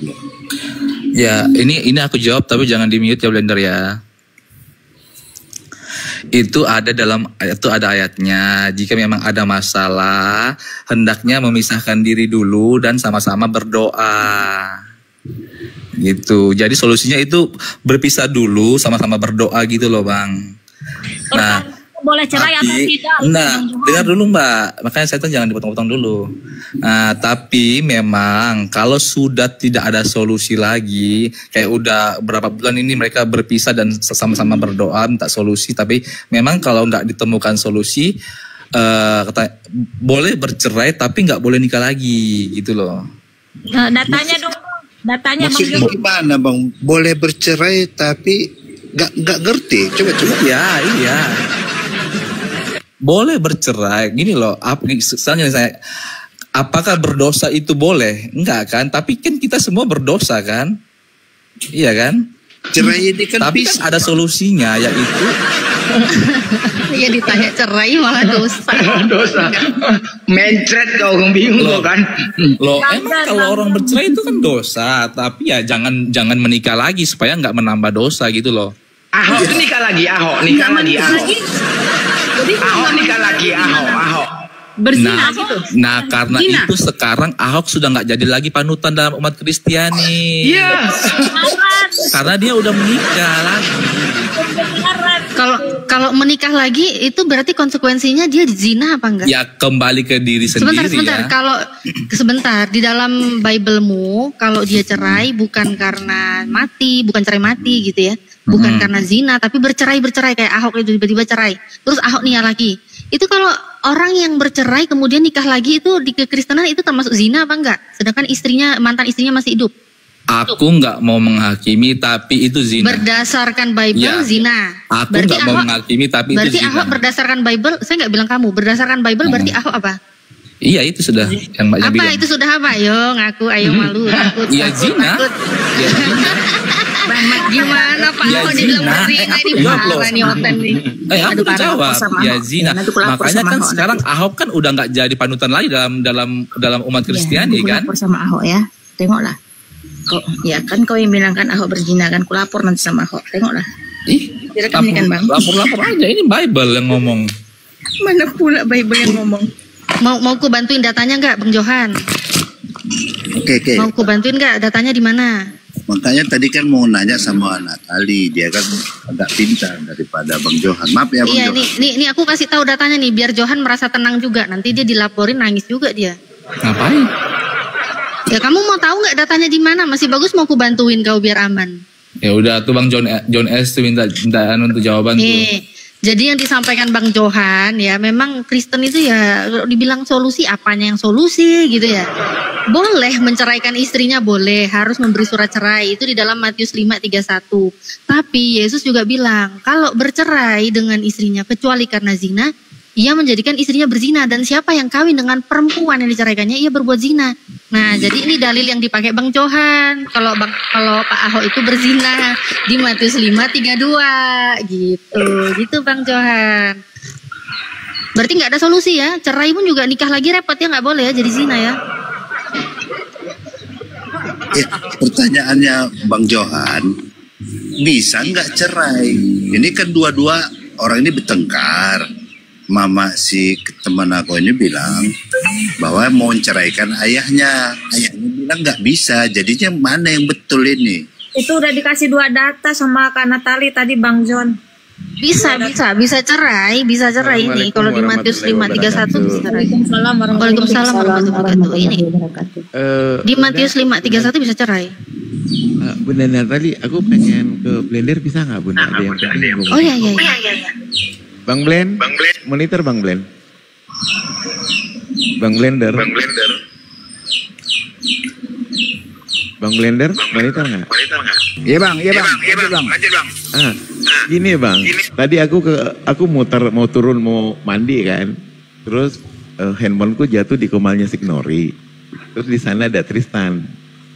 Ya ini aku jawab tapi jangan di mute ya Blender ya. Itu ada ayatnya. Jika memang ada masalah, hendaknya memisahkan diri dulu dan sama-sama berdoa. Gitu. Jadi solusinya itu berpisah dulu, sama-sama berdoa gitu loh Bang. Nah, boleh cerai atau tidak? Nah, dengar dulu Mbak. Makanya saya tuh jangan dipotong-potong dulu. Nah, tapi memang kalau sudah tidak ada solusi lagi, kayak udah berapa bulan ini mereka berpisah dan sama-sama berdoa minta solusi, tapi memang kalau nggak ditemukan solusi, boleh bercerai tapi nggak boleh nikah lagi, gitu loh. Nah, datanya dong. Datanya maksudnya gimana Bang? Boleh bercerai tapi nggak ngerti. Coba. Iya. Boleh bercerai, gini loh. Misalnya apakah berdosa itu boleh? Enggak kan? Tapi kan kita semua berdosa kan? Iya kan? Cerai ini kan tapi kan ada solusinya, yaitu ya ditanya cerai malah dosa. Dosa. Mencret kau bingung lo kan? Loh, emang kalau orang bercerai itu kan dosa, tapi ya jangan menikah lagi supaya nggak menambah dosa gitu loh. Ahok nikah lagi, Ahok nikah lagi. Berzina gitu. Nah karena Zina. itu sekarang Ahok sudah nggak jadi lagi panutan dalam umat Kristiani. Iya. Karena dia udah menikah lagi. Kalau menikah lagi itu berarti konsekuensinya dia zina apa enggak? Ya kembali ke diri sendiri. Sebentar. Ya. Kalau sebentar di dalam Bible-mu kalau dia cerai bukan karena mati, bukan cerai mati gitu ya. Bukan karena zina, tapi bercerai kayak Ahok itu tiba-tiba cerai. Terus Ahok nikah lagi. Itu kalau orang yang bercerai kemudian nikah lagi itu di kekristenan itu termasuk zina apa enggak? Sedangkan mantan istrinya masih hidup. Aku nggak mau menghakimi, tapi itu zina. Berdasarkan Bible Ya. zina. Aku nggak mau menghakimi, tapi itu berarti zina. Ahok berdasarkan Bible, saya nggak bilang kamu. Berdasarkan Bible berarti Ahok apa? Iya itu sudah yang Mbaknya Apa bilang. itu sudah apa? Ayo ngaku, ayo malu, takut. Iya zina. Iya zina. Gimana Pak Ya, Ahok dibilang zina. berzina ini Iya, parah loh. nih Oten nih. Aku udah jawab. Ya zina. Makanya kan sekarang Ahok kan udah nggak jadi panutan lagi dalam umat Kristiani kan. Lapor sama Ahok ya. Tengoklah. Kau yang bilang kan Ahok berzina kan, ku lapor nanti sama Ahok. Tengoklah. Direkam ini kan Bang. Lapor aja, ini Bible yang ngomong. Mana pula Bible yang ngomong? Mau ku bantuin datanya nggak Bang Johan? Oke. Mau ku bantuin nggak datanya di mana? Makanya tadi kan mau nanya sama Natali, dia kan agak pintar daripada Bang Johan. Maaf ya Bang Iya, Johan. ini aku kasih tahu datanya nih biar Johan merasa tenang juga. Nanti dia dilaporin nangis juga dia. Ngapain? Ya kamu mau tahu nggak datanya di mana? Masih bagus mau ku bantuin kau biar aman. Ya udah tuh Bang John S tuh minta untuk jawaban tuh. Jadi yang disampaikan Bang Johan ya memang Kristen itu ya kalau dibilang solusi apanya yang solusi gitu ya. Boleh menceraikan istrinya boleh, harus memberi surat cerai itu di dalam Matius 5:31. Tapi Yesus juga bilang kalau bercerai dengan istrinya kecuali karena zina, ia menjadikan istrinya berzina dan siapa yang kawin dengan perempuan yang diceraikannya ia berbuat zina. Nah, jadi ini dalil yang dipakai Bang Johan. Kalau Pak Ahok itu berzina di Matius 5:32 gitu. Gitu Bang Johan. Berarti nggak ada solusi ya? Cerai pun juga nikah lagi repot ya, nggak boleh ya jadi zina ya. Pertanyaannya Bang Johan, bisa nggak cerai? Ini kan dua-dua orang ini bertengkar. Mama si teman aku ini bilang bahwa mau menceraikan ayahnya. Ayahnya bilang nggak bisa, jadinya mana yang betul ini? Itu udah dikasih 2 data sama Kak Natali tadi Bang John. Bisa cerai ini. Kalau di Matius 5:31 bisa cerai. Waalaikumsalam warahmatullahi wabarakatuh. Ini. Di Matius 5:31 bisa cerai. Bunda Natali, aku pengen ke blender bisa nggak Bunda? Ada yang penting. Oh iya. Bang Blend, monitor Bang Blend. Bang Blender. Bang Blender, monitor nggak? Iya bang. Gini bang, tadi aku mau turun mau mandi kan, terus handphoneku jatuh di komalnya Signori, terus di sana ada Tristan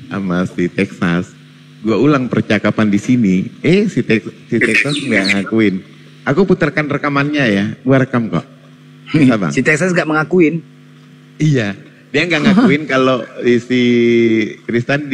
sama si Texas. Gua ulang percakapan di sini, si Texas nggak ngakuin. Aku putarkan rekamannya ya, gua rekam kok. Bisa bang? Si Texas nggak mengakuin. Iya, dia nggak ngakuin kalau si Tristan